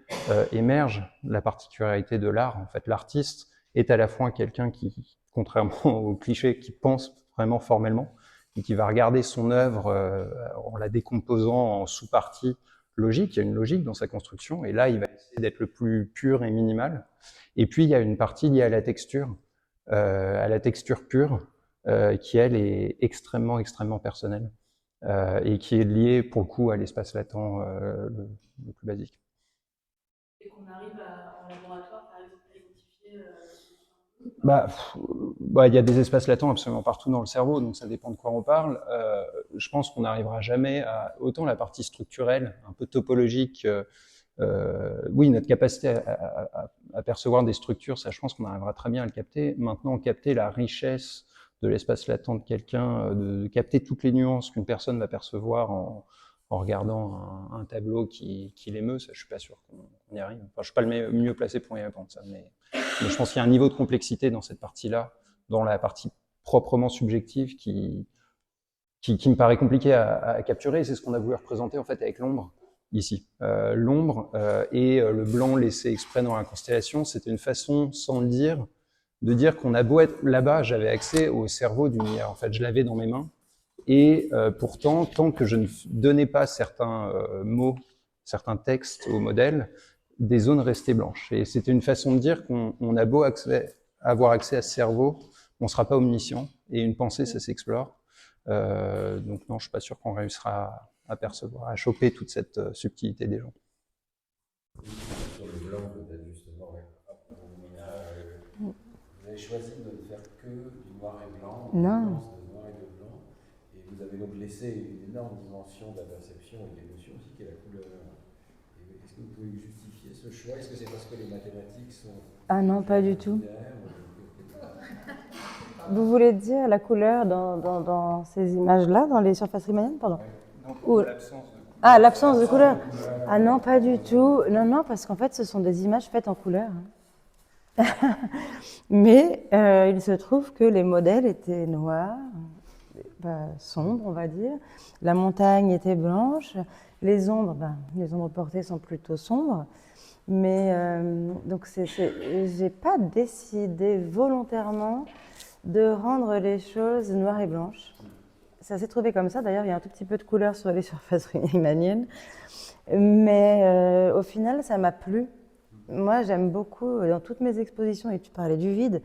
émerge la particularité de l'art. En fait, l'artiste est à la fois quelqu'un qui, contrairement au cliché, qui pense vraiment formellement et qui va regarder son œuvre en la décomposant en sous-parties logiques. Il y a une logique dans sa construction et là, il va essayer d'être le plus pur et minimal. Et puis, il y a une partie liée à la texture pure, qui elle est extrêmement personnelle et qui est liée pour le coup à l'espace latent le plus basique. Et qu'on arrive en laboratoire par exemple à identifier Il y a des espaces latents absolument partout dans le cerveau, donc ça dépend de quoi on parle. Je pense qu'on n'arrivera jamais à autant la partie structurelle, un peu topologique. Oui, notre capacité à percevoir des structures, ça, je pense qu'on arrivera très bien à le capter. Maintenant, capter la richesse de l'espace latent de quelqu'un, de capter toutes les nuances qu'une personne va percevoir en regardant un tableau qui l'émeut, ça, je suis pas sûr qu'on y arrive. Enfin, je suis pas le mieux placé pour y répondre, ça, mais je pense qu'il y a un niveau de complexité dans cette partie-là, dans la partie proprement subjective qui me paraît compliqué à capturer. C'est ce qu'on a voulu représenter en fait avec l'ombre ici. L'ombre et le blanc laissé exprès dans la constellation, c'était une façon, sans le dire, de dire qu'on a beau être là-bas, j'avais accès au cerveau d'une IA. En fait, je l'avais dans mes mains. Et pourtant, tant que je ne donnais pas certains mots, certains textes au modèle, des zones restaient blanches. Et c'était une façon de dire qu'on a beau avoir accès à ce cerveau, on ne sera pas omniscient. Et une pensée, ça s'explore. Donc non, je suis pas sûr qu'on réussira à percevoir, à choper toute cette subtilité des gens. Sur le blanc, peut-être justement, vous avez choisi de ne faire que du noir et blanc, en nuance de noir et de blanc, et vous avez donc laissé une énorme dimension de la perception et de l'émotion aussi, qui est la couleur. Est-ce que vous pouvez justifier ce choix? Est-ce que c'est parce que les mathématiques sont... Ah non, pas du tout. Vous voulez dire la couleur dans ces images-là, dans les surfaces riemanniennes, pardon? Donc, l'absence de couleur. Ah, l'absence de couleur. Ah non, pas du tout. Non, parce qu'en fait, ce sont des images faites en couleur. Mais il se trouve que les modèles étaient noirs, sombres, on va dire. La montagne était blanche. Les ombres portées sont plutôt sombres. Mais donc, j'ai pas décidé volontairement de rendre les choses noires et blanches. Ça s'est trouvé comme ça. D'ailleurs, il y a un tout petit peu de couleur sur les surfaces riemanniennes. Mais au final, ça m'a plu. Moi, j'aime beaucoup, dans toutes mes expositions, et tu parlais du vide,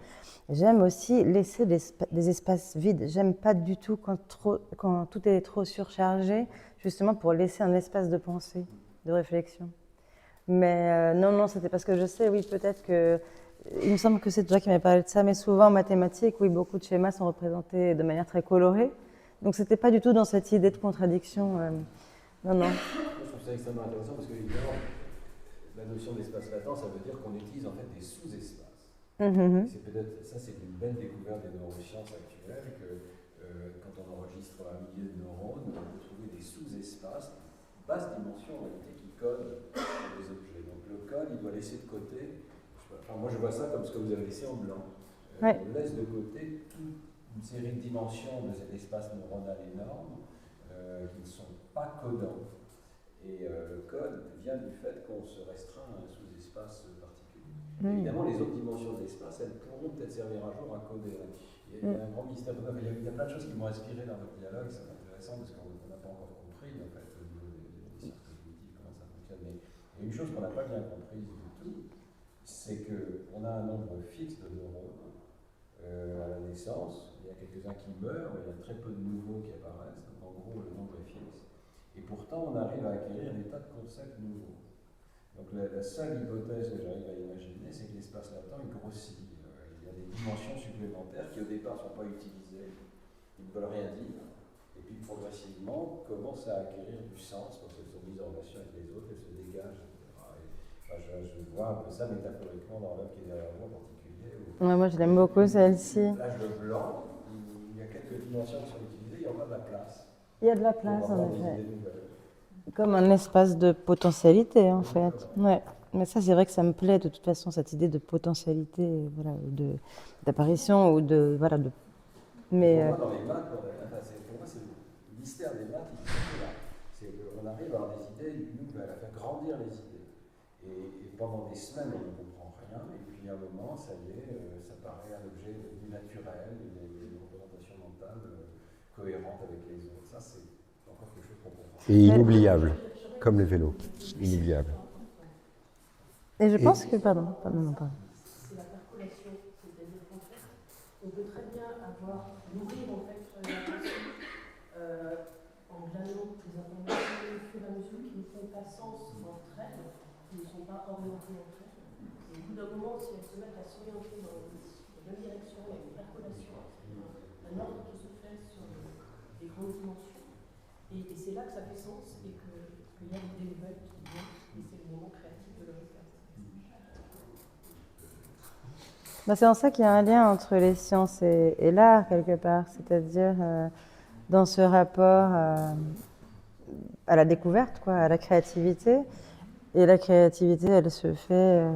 j'aime aussi laisser des espaces vides. J'aime pas du tout quand tout est trop surchargé, justement pour laisser un espace de pensée, de réflexion. Mais non, c'était parce que je sais, oui, peut-être que... Il me semble que c'est toi qui m'avais parlé de ça, mais souvent en mathématiques, oui, beaucoup de schémas sont représentés de manière très colorée. Donc, c'était pas du tout dans cette idée de contradiction. Non. Je trouve ça extrêmement intéressant parce que, évidemment, la notion d'espace latent, ça veut dire qu'on utilise en fait des sous-espaces. C'est peut-être, ça c'est une belle découverte des neurosciences actuelles, que quand on enregistre un millier de neurones, on peut trouver des sous-espaces, basse dimension en réalité, qui codent des objets. Donc le code, il doit laisser de côté, moi je vois ça comme ce que vous avez laissé en blanc. Ouais. On laisse de côté toute une série de dimensions de cet espace neuronal énorme qui ne sont pas codants. Et le code vient du fait qu'on se restreint à un sous-espace particulier. Évidemment, les autres dimensions de l'espace, elles pourront peut-être servir un jour à coder. Il y a un grand mystère. Il y a plein de choses qui m'ont inspiré dans votre dialogue, c'est intéressant parce qu'on n'a pas encore compris en fait, au niveau des circuits cognitifs, comment ça fonctionne. Mais il y a une chose qu'on n'a pas bien comprise du tout, c'est qu'on a un nombre fixe de neurones à la naissance. Il y a quelques-uns qui meurent, mais il y a très peu de nouveaux qui apparaissent. Donc en gros, le nombre est fixe. Et pourtant, on arrive à acquérir des tas de concepts nouveaux. Donc la seule hypothèse que j'arrive à imaginer, c'est que l'espace latent, il grossit. Il y a des dimensions supplémentaires qui au départ ne sont pas utilisées, qui ne veulent rien dire, et puis progressivement commencent à acquérir du sens quand elles sont mises en relation avec les autres, elles se dégagent, etc. Je vois un peu ça métaphoriquement dans l'œuvre qui est derrière moi en particulier. Ouais, moi, je l'aime beaucoup, celle-ci. L'âge de blanc, il y a quelques dimensions qui sont utilisées, il y a encore de la place. Il y a de la place, en effet. Comme un espace de potentialité, en fait. Ouais. Mais ça, c'est vrai que ça me plaît, de toute façon, cette idée de potentialité, voilà, d'apparition ou de... Voilà, de... Mais, pour moi, dans les maths, pour moi, c'est le mystère des maths, il est là. C'est qu'on arrive à avoir des idées, nous, à faire grandir les idées. Et pendant des semaines, on ne comprend rien, et puis à un moment, ça y est, ça paraît un objet du naturel, une représentation mentale cohérente avec les autres. Ça, c'est encore quelque chose qu'on comprend. Et inoubliable, comme le vélo, inoubliable. Et je pense que... Pardon. C'est la percolation, c'est-à-dire qu'en fait, on peut très bien nourrir en fait l'attention en glanant des informations au fur et à mesure qui ne font pas sens entre elles, qui ne sont pas orientées entre elles. Et au bout d'un moment, si elles se mettent à s'orienter dans bonne direction, il y a une percolation, un ordre qui se fait sur les grandes dimensions. Et c'est là que ça fait sens et qu'il y a des nouvelles qui viennent, et c'est le moment créatif de le faire. C'est en ça qu'il y a un lien entre les sciences et l'art, quelque part, c'est-à-dire dans ce rapport à la découverte, quoi, à la créativité. Et la créativité, elle se fait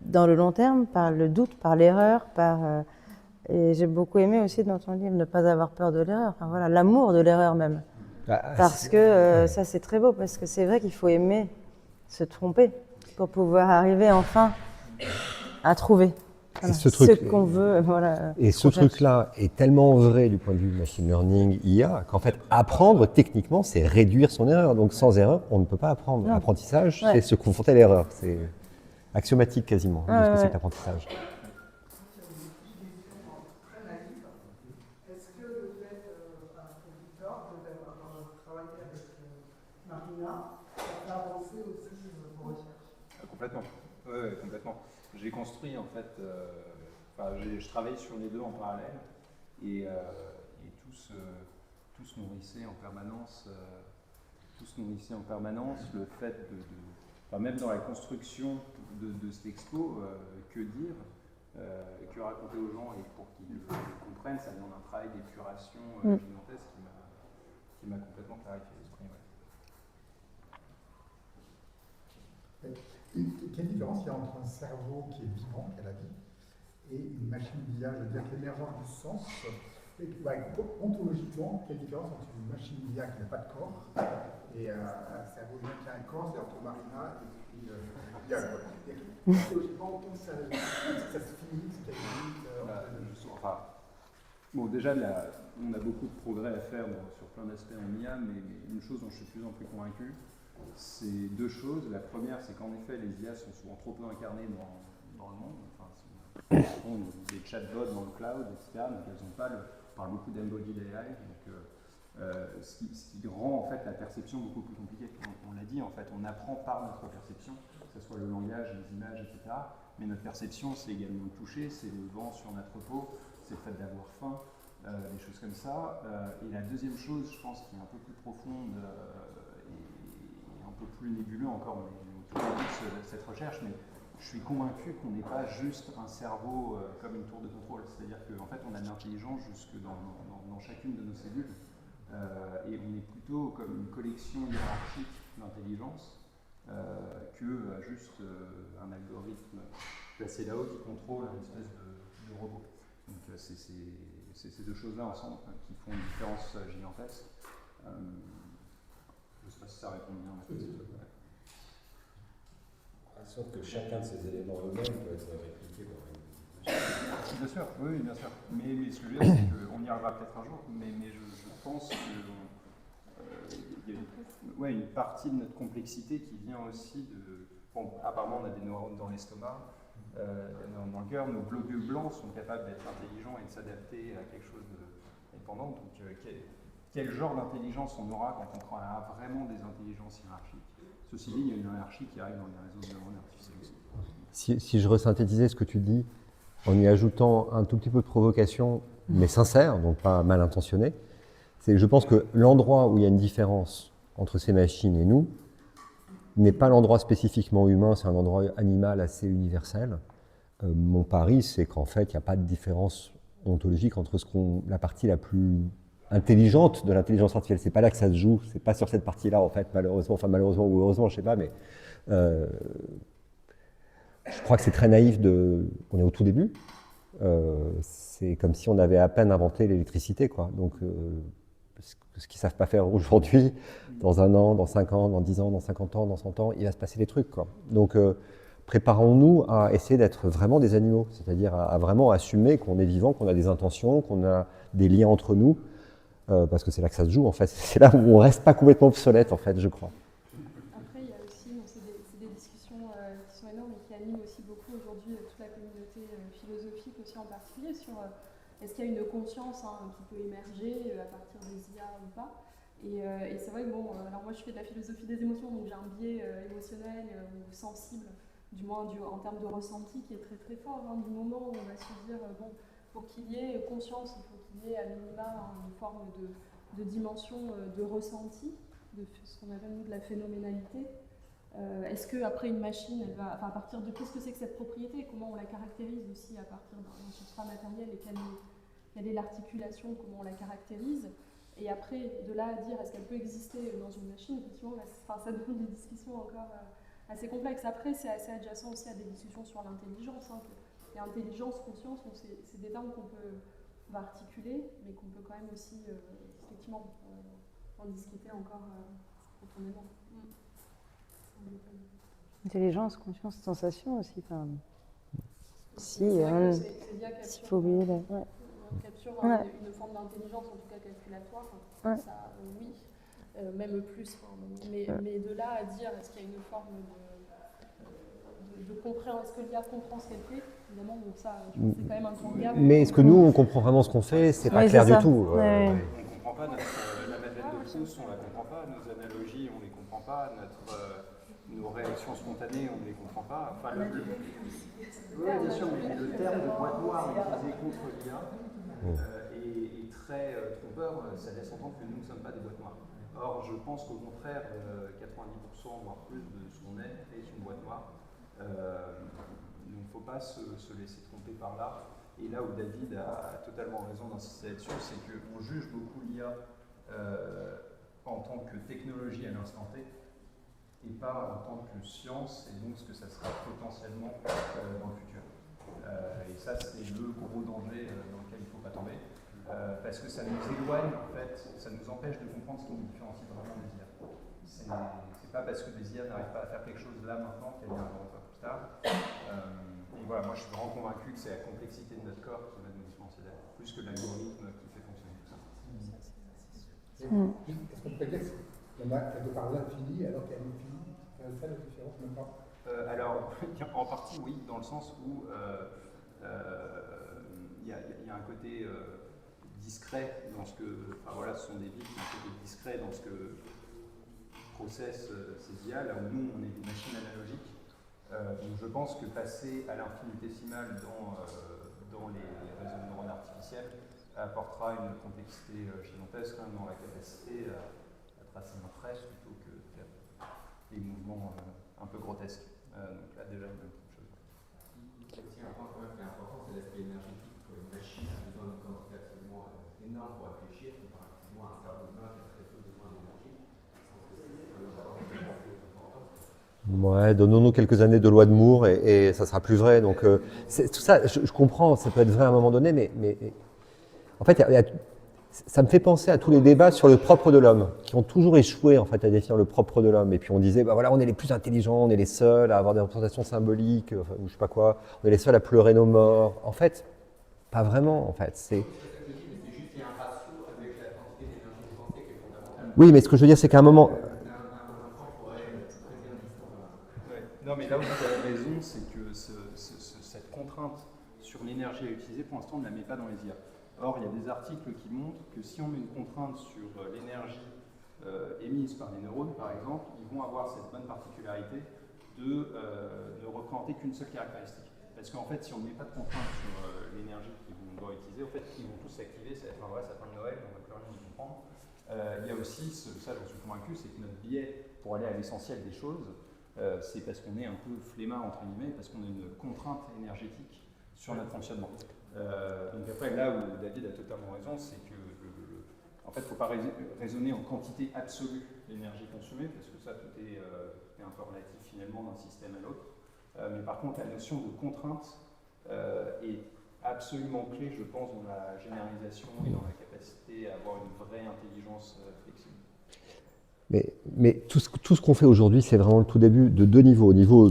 dans le long terme, par le doute, par l'erreur, et j'ai beaucoup aimé aussi dans ton livre ne pas avoir peur de l'erreur, enfin, voilà, l'amour de l'erreur même. Parce que ça, c'est très beau, parce que c'est vrai qu'il faut aimer se tromper pour pouvoir arriver enfin à trouver. Voilà, ce qu'on veut, voilà. Et ce truc-là est tellement vrai du point de vue machine learning, IA, qu'en fait, apprendre techniquement, c'est réduire son erreur. Donc sans erreur, on ne peut pas apprendre. L'apprentissage, c'est se confronter à l'erreur. C'est axiomatique quasiment de ce que c'est que l'apprentissage. Est-ce que le fait plus tard d'avoir travaillé avec Marina, ça fait avancer aussi vos recherches? Complètement. Oui, complètement. J'ai construit en fait, je travaille sur les deux en parallèle et tout se nourrissait en permanence. Le fait même dans la construction de cette expo, que dire, que raconter aux gens et pour qu'ils le comprennent, ça demande un travail d'épuration gigantesque qui m'a complètement clarifié l'esprit. Ouais. Quelle différence il y a entre un cerveau qui est vivant, qui a la vie, et une machine d'IA? Je veux dire que l'émergence du sens, ontologiquement, quelle différence entre une machine d'IA qui n'a pas de corps et un cerveau humain qui a un corps, c'est entre Marina et puis l'IA. Ontologiquement, comment ça se finit, c'est quelle limite Bon, déjà, on a beaucoup de progrès à faire sur plein d'aspects en IA, mais une chose dont je suis de plus en plus convaincu, c'est deux choses. La première, c'est qu'en effet, les IA sont souvent trop peu incarnées dans le monde. Enfin, des chatbots dans le cloud, etc. Donc elles n'ont pas on parle beaucoup d'embodied AI. Donc, ce qui rend en fait la perception beaucoup plus compliquée. On l'a dit, en fait, on apprend par notre perception, que ce soit le langage, les images, etc. Mais notre perception, c'est également le toucher, c'est le vent sur notre peau, c'est le fait d'avoir faim, des choses comme ça. Et la deuxième chose, je pense, qui est un peu plus profonde et un peu plus nébuleux encore, on est au tout début de cette recherche, mais je suis convaincu qu'on n'est pas juste un cerveau comme une tour de contrôle. C'est-à-dire qu'en fait, on a de l'intelligence jusque dans chacune de nos cellules. Et on est plutôt comme une collection hiérarchique d'intelligence que juste un algorithme placé là-haut qui contrôle une espèce de robot. Donc c'est ces deux choses-là ensemble qui font une différence gigantesque. Je ne sais pas si ça répond bien à ma question. Sauf que chacun de ces éléments eux-mêmes peut être répliqué dans une machine. Bien sûr, oui, bien sûr. Mais ce que je veux dire, c'est qu'on y arrivera peut-être un jour, mais je pense qu'il y a une partie de notre complexité qui vient aussi de... Bon, apparemment, on a des neurones dans l'estomac, dans le cœur. Nos globules blancs sont capables d'être intelligents et de s'adapter à quelque chose de dépendant. Donc, quel genre d'intelligence on aura quand on créera vraiment des intelligences hiérarchiques? Ceci dit, il y a une hiérarchie qui arrive dans les réseaux de neurones artificiels aussi. Si je resynthétisais ce que tu dis, en y ajoutant un tout petit peu de provocation, mais sincère, donc pas mal intentionnée, c'est que je pense que l'endroit où il y a une différence entre ces machines et nous n'est pas l'endroit spécifiquement humain, c'est un endroit animal assez universel. Mon pari, c'est qu'en fait, il n'y a pas de différence ontologique entre la partie la plus intelligente de l'intelligence artificielle. C'est pas là que ça se joue, c'est pas sur cette partie-là, en fait, malheureusement ou heureusement, je sais pas, mais je crois que c'est très naïf on est au tout début. C'est comme si on avait à peine inventé l'électricité, quoi. Donc, ce qu'ils savent pas faire aujourd'hui, dans 1 an, dans 5 ans, dans 10 ans, dans 50 ans, dans 100 ans, il va se passer des trucs, quoi. Donc, préparons-nous à essayer d'être vraiment des animaux, c'est-à-dire à vraiment assumer qu'on est vivant, qu'on a des intentions, qu'on a des liens entre nous, parce que c'est là que ça se joue, en fait. C'est là où on reste pas complètement obsolète, en fait, je crois. Après, il y a aussi, c'est des discussions qui sont énormes et qui animent aussi beaucoup aujourd'hui toute la communauté philosophique aussi en particulier sur est-ce qu'il y a une conscience qui peut émerger à partir des IA ou pas. Et c'est vrai que alors moi je fais de la philosophie des émotions, donc j'ai un biais émotionnel ou sensible du moins en termes de ressenti, qui est très très fort, hein, du moment où on va se dire, bon, pour qu'il y ait conscience, il faut qu'il y ait à minima une forme de dimension de ressenti, de ce qu'on appelle nous de la phénoménalité. Est-ce qu'après une machine, elle va, enfin, à partir de qu'est-ce que c'est que cette propriété, comment on la caractérise aussi à partir d'un substrat matériel et quelle est l'articulation, comment on la caractérise. Et après, de là à dire est-ce qu'elle peut exister dans une machine, effectivement, ça donne des discussions encore assez complexes. Après, c'est assez adjacent aussi à des discussions sur l'intelligence. Hein, et intelligence, conscience, c'est des termes qu'on va articuler, mais qu'on peut quand même aussi, effectivement, en discuter encore profondément. Intelligence, conscience, sensation aussi. Enfin, c'est vrai que c'est lié à s'il faut oublier la... On capture une forme d'intelligence, en tout cas calculatoire. Ouais. Ça, oui, même plus. Mais de là à dire est-ce qu'il y a une forme de compréhension, est-ce que l'IA comprend ce qu'elle fait? Évidemment, donc ça, je pense que c'est quand même un grand gap. Mais est-ce que nous, on comprend vraiment ce qu'on fait? C'est pas clair du tout. On ne comprend pas la Madeleine de Proust, on ne la comprend pas, nos analogies, on ne les comprend pas, nos réactions spontanées, on ne les comprend pas. Enfin, oui, bien sûr, mais le terme de boîte noire utilisé contre l'IA est très trompeur, ça laisse entendre que nous ne sommes pas des boîtes noires. Or, je pense qu'au contraire, 90% voire plus de ce qu'on est une boîte noire. Il ne faut pas se laisser tromper par là. Et là où David a totalement raison d'insister là-dessus, c'est qu'on juge beaucoup l'IA en tant que technologie à l'instant T et pas en tant que science, et donc ce que ça sera potentiellement dans le futur. Et ça, c'est le gros danger dans lequel il ne faut pas tomber, parce que ça nous éloigne, en fait, ça nous empêche de comprendre ce qui nous différencie vraiment des IA. C'est pas parce que des IA n'arrivent pas à faire quelque chose là maintenant qu'elles viendront faire plus tard. Et voilà, moi je suis vraiment convaincu que c'est la complexité de notre corps qui va nous différencier d'elle, plus que l'algorithme qui fait fonctionner tout ça. Est-ce qu'on peut dire qu'il y en a quelque part l'infini alors qu'il y a l'infini? C'est ça la différence maintenant? Alors, en partie oui, dans le sens où il y a un côté discret dans ce que, enfin voilà, ce sont des bits qui ont un côté discret dans ce que processent ces IA, là où nous on est des machines analogiques. Donc je pense que passer à l'infinitésimal dans les réseaux de neurones artificiels apportera une complexité gigantesque dans la capacité à tracer un trait plutôt que de faire des mouvements un peu grotesques. Donc là déjà une chose. Il y a aussi un point quand même qui est important, c'est l'aspect énergétique. Une machine a besoin d'une quantité absolument énorme pour réfléchir, comparativement à un cerveau humain qui a très peu besoin d'énergie. Ouais, donnons-nous quelques années de loi de Moore et ça sera plus vrai. Donc tout ça, je comprends, ça peut être vrai à un moment donné, mais en fait, ça me fait penser à tous les débats sur le propre de l'homme, qui ont toujours échoué en fait à définir le propre de l'homme. Et puis on disait, bah voilà, on est les plus intelligents, on est les seuls à avoir des représentations symboliques, ou je sais pas quoi, on est les seuls à pleurer nos morts. En fait, pas vraiment. En fait, c'est. Oui, mais ce que je veux dire, c'est qu'à un moment. Non, mais là où vous avez raison, c'est que cette contrainte sur l'énergie à utiliser, pour l'instant, on ne la met pas dans les IA. Or, il y a des articles qui montrent que si on met une contrainte sur l'énergie émise par les neurones, par exemple, ils vont avoir cette bonne particularité de ne représenter qu'une seule caractéristique. Parce qu'en fait, si on ne met pas de contrainte sur l'énergie qu'on doit utiliser, en fait, ils vont tous s'activer, ça va être un vrai sapin de Noël, on ne va plus rien y comprendre. Il y a aussi, ça j'en suis convaincu, c'est que notre biais pour aller à l'essentiel des choses, c'est parce qu'on est un peu flemmard, entre guillemets, parce qu'on a une contrainte énergétique sur notre fonctionnement. Donc après, là où David a totalement raison, c'est que en fait, il ne faut pas raisonner en quantité absolue d'énergie consommée, parce que ça, tout est un peu relatif finalement d'un système à l'autre. Mais par contre, la notion de contrainte est absolument clé, je pense, dans la généralisation et dans la capacité à avoir une vraie intelligence flexible. Mais tout ce qu'on fait aujourd'hui, c'est vraiment le tout début de deux niveaux. Au niveau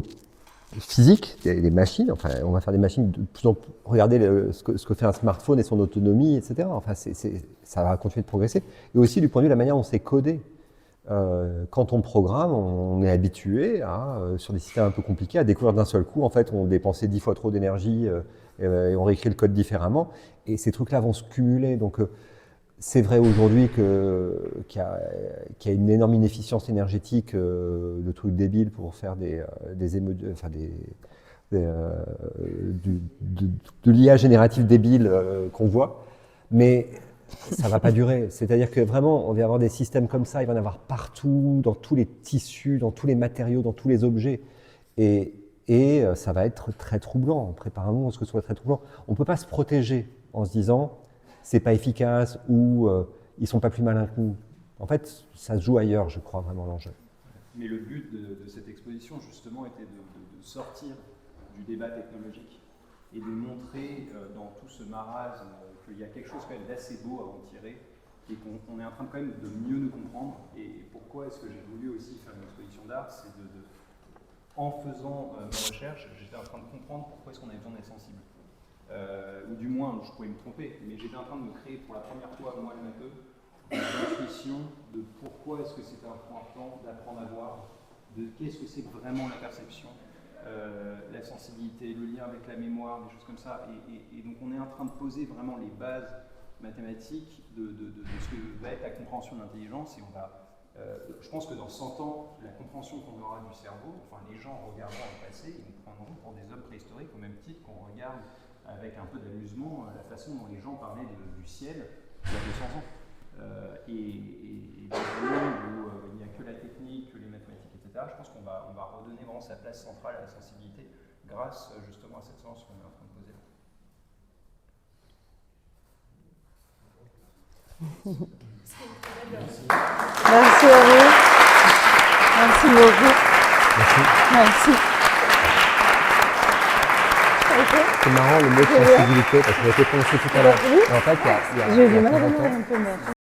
physique, des machines, enfin, on va faire des machines de plus en plus. Regardez ce que fait un smartphone et son autonomie, etc. Enfin, ça va continuer de progresser. Et aussi du point de vue de la manière dont c'est codé. Quand on programme, on est habitué sur des systèmes un peu compliqués à découvrir d'un seul coup, en fait, on dépensait 10 fois trop d'énergie et on réécrit le code différemment. Et ces trucs-là vont se cumuler. Donc, c'est vrai aujourd'hui qu'il y a une énorme inefficience énergétique de trucs débiles pour faire de l'IA générative débile qu'on voit, mais ça va pas durer. C'est-à-dire que vraiment, on va avoir des systèmes comme ça, il va y en avoir partout, dans tous les tissus, dans tous les matériaux, dans tous les objets. Et ça va être très troublant. Préparons-nous à ce que ce soit très troublant. On ne peut pas se protéger en se disant c'est pas efficace ou ils sont pas plus malins que nous. En fait, ça se joue ailleurs, je crois, vraiment l'enjeu. Mais le but de cette exposition, justement, était de sortir du débat technologique et de montrer dans tout ce marasme qu'il y a quelque chose quand même d'assez beau à en tirer et qu'on est en train quand même de mieux nous comprendre. Et pourquoi est-ce que j'ai voulu aussi faire une exposition d'art, c'est en faisant mes recherches, j'étais en train de comprendre pourquoi est-ce qu'on avait besoin d'être sensible. Ou du moins, je pouvais me tromper, mais j'étais en train de me créer pour la première fois, moi le matheux, une intuition de pourquoi est-ce que c'est important d'apprendre à voir, de qu'est-ce que c'est vraiment la perception, la sensibilité, le lien avec la mémoire, des choses comme ça. Et donc on est en train de poser vraiment les bases mathématiques de ce que va être la compréhension de l'intelligence, et on va... je pense que dans 100 ans, la compréhension qu'on aura du cerveau, enfin les gens regarderont le passé, ils nous prendront pour des hommes préhistoriques au même titre qu'on regarde avec un peu d'amusement la façon dont les gens parlaient du ciel il y a 200 ans. Et dans un monde où il n'y a que la technique, que les mathématiques, etc., je pense qu'on va redonner vraiment sa place centrale à la sensibilité grâce justement à cette science qu'on est en train de poser là. Merci à vous. Merci beaucoup. Merci. C'est marrant le mot de sensibilité, parce qu'on a été prononcé tout à l'heure. En fait, il y a J'ai du mal à très remettre longtemps, un peu, mais...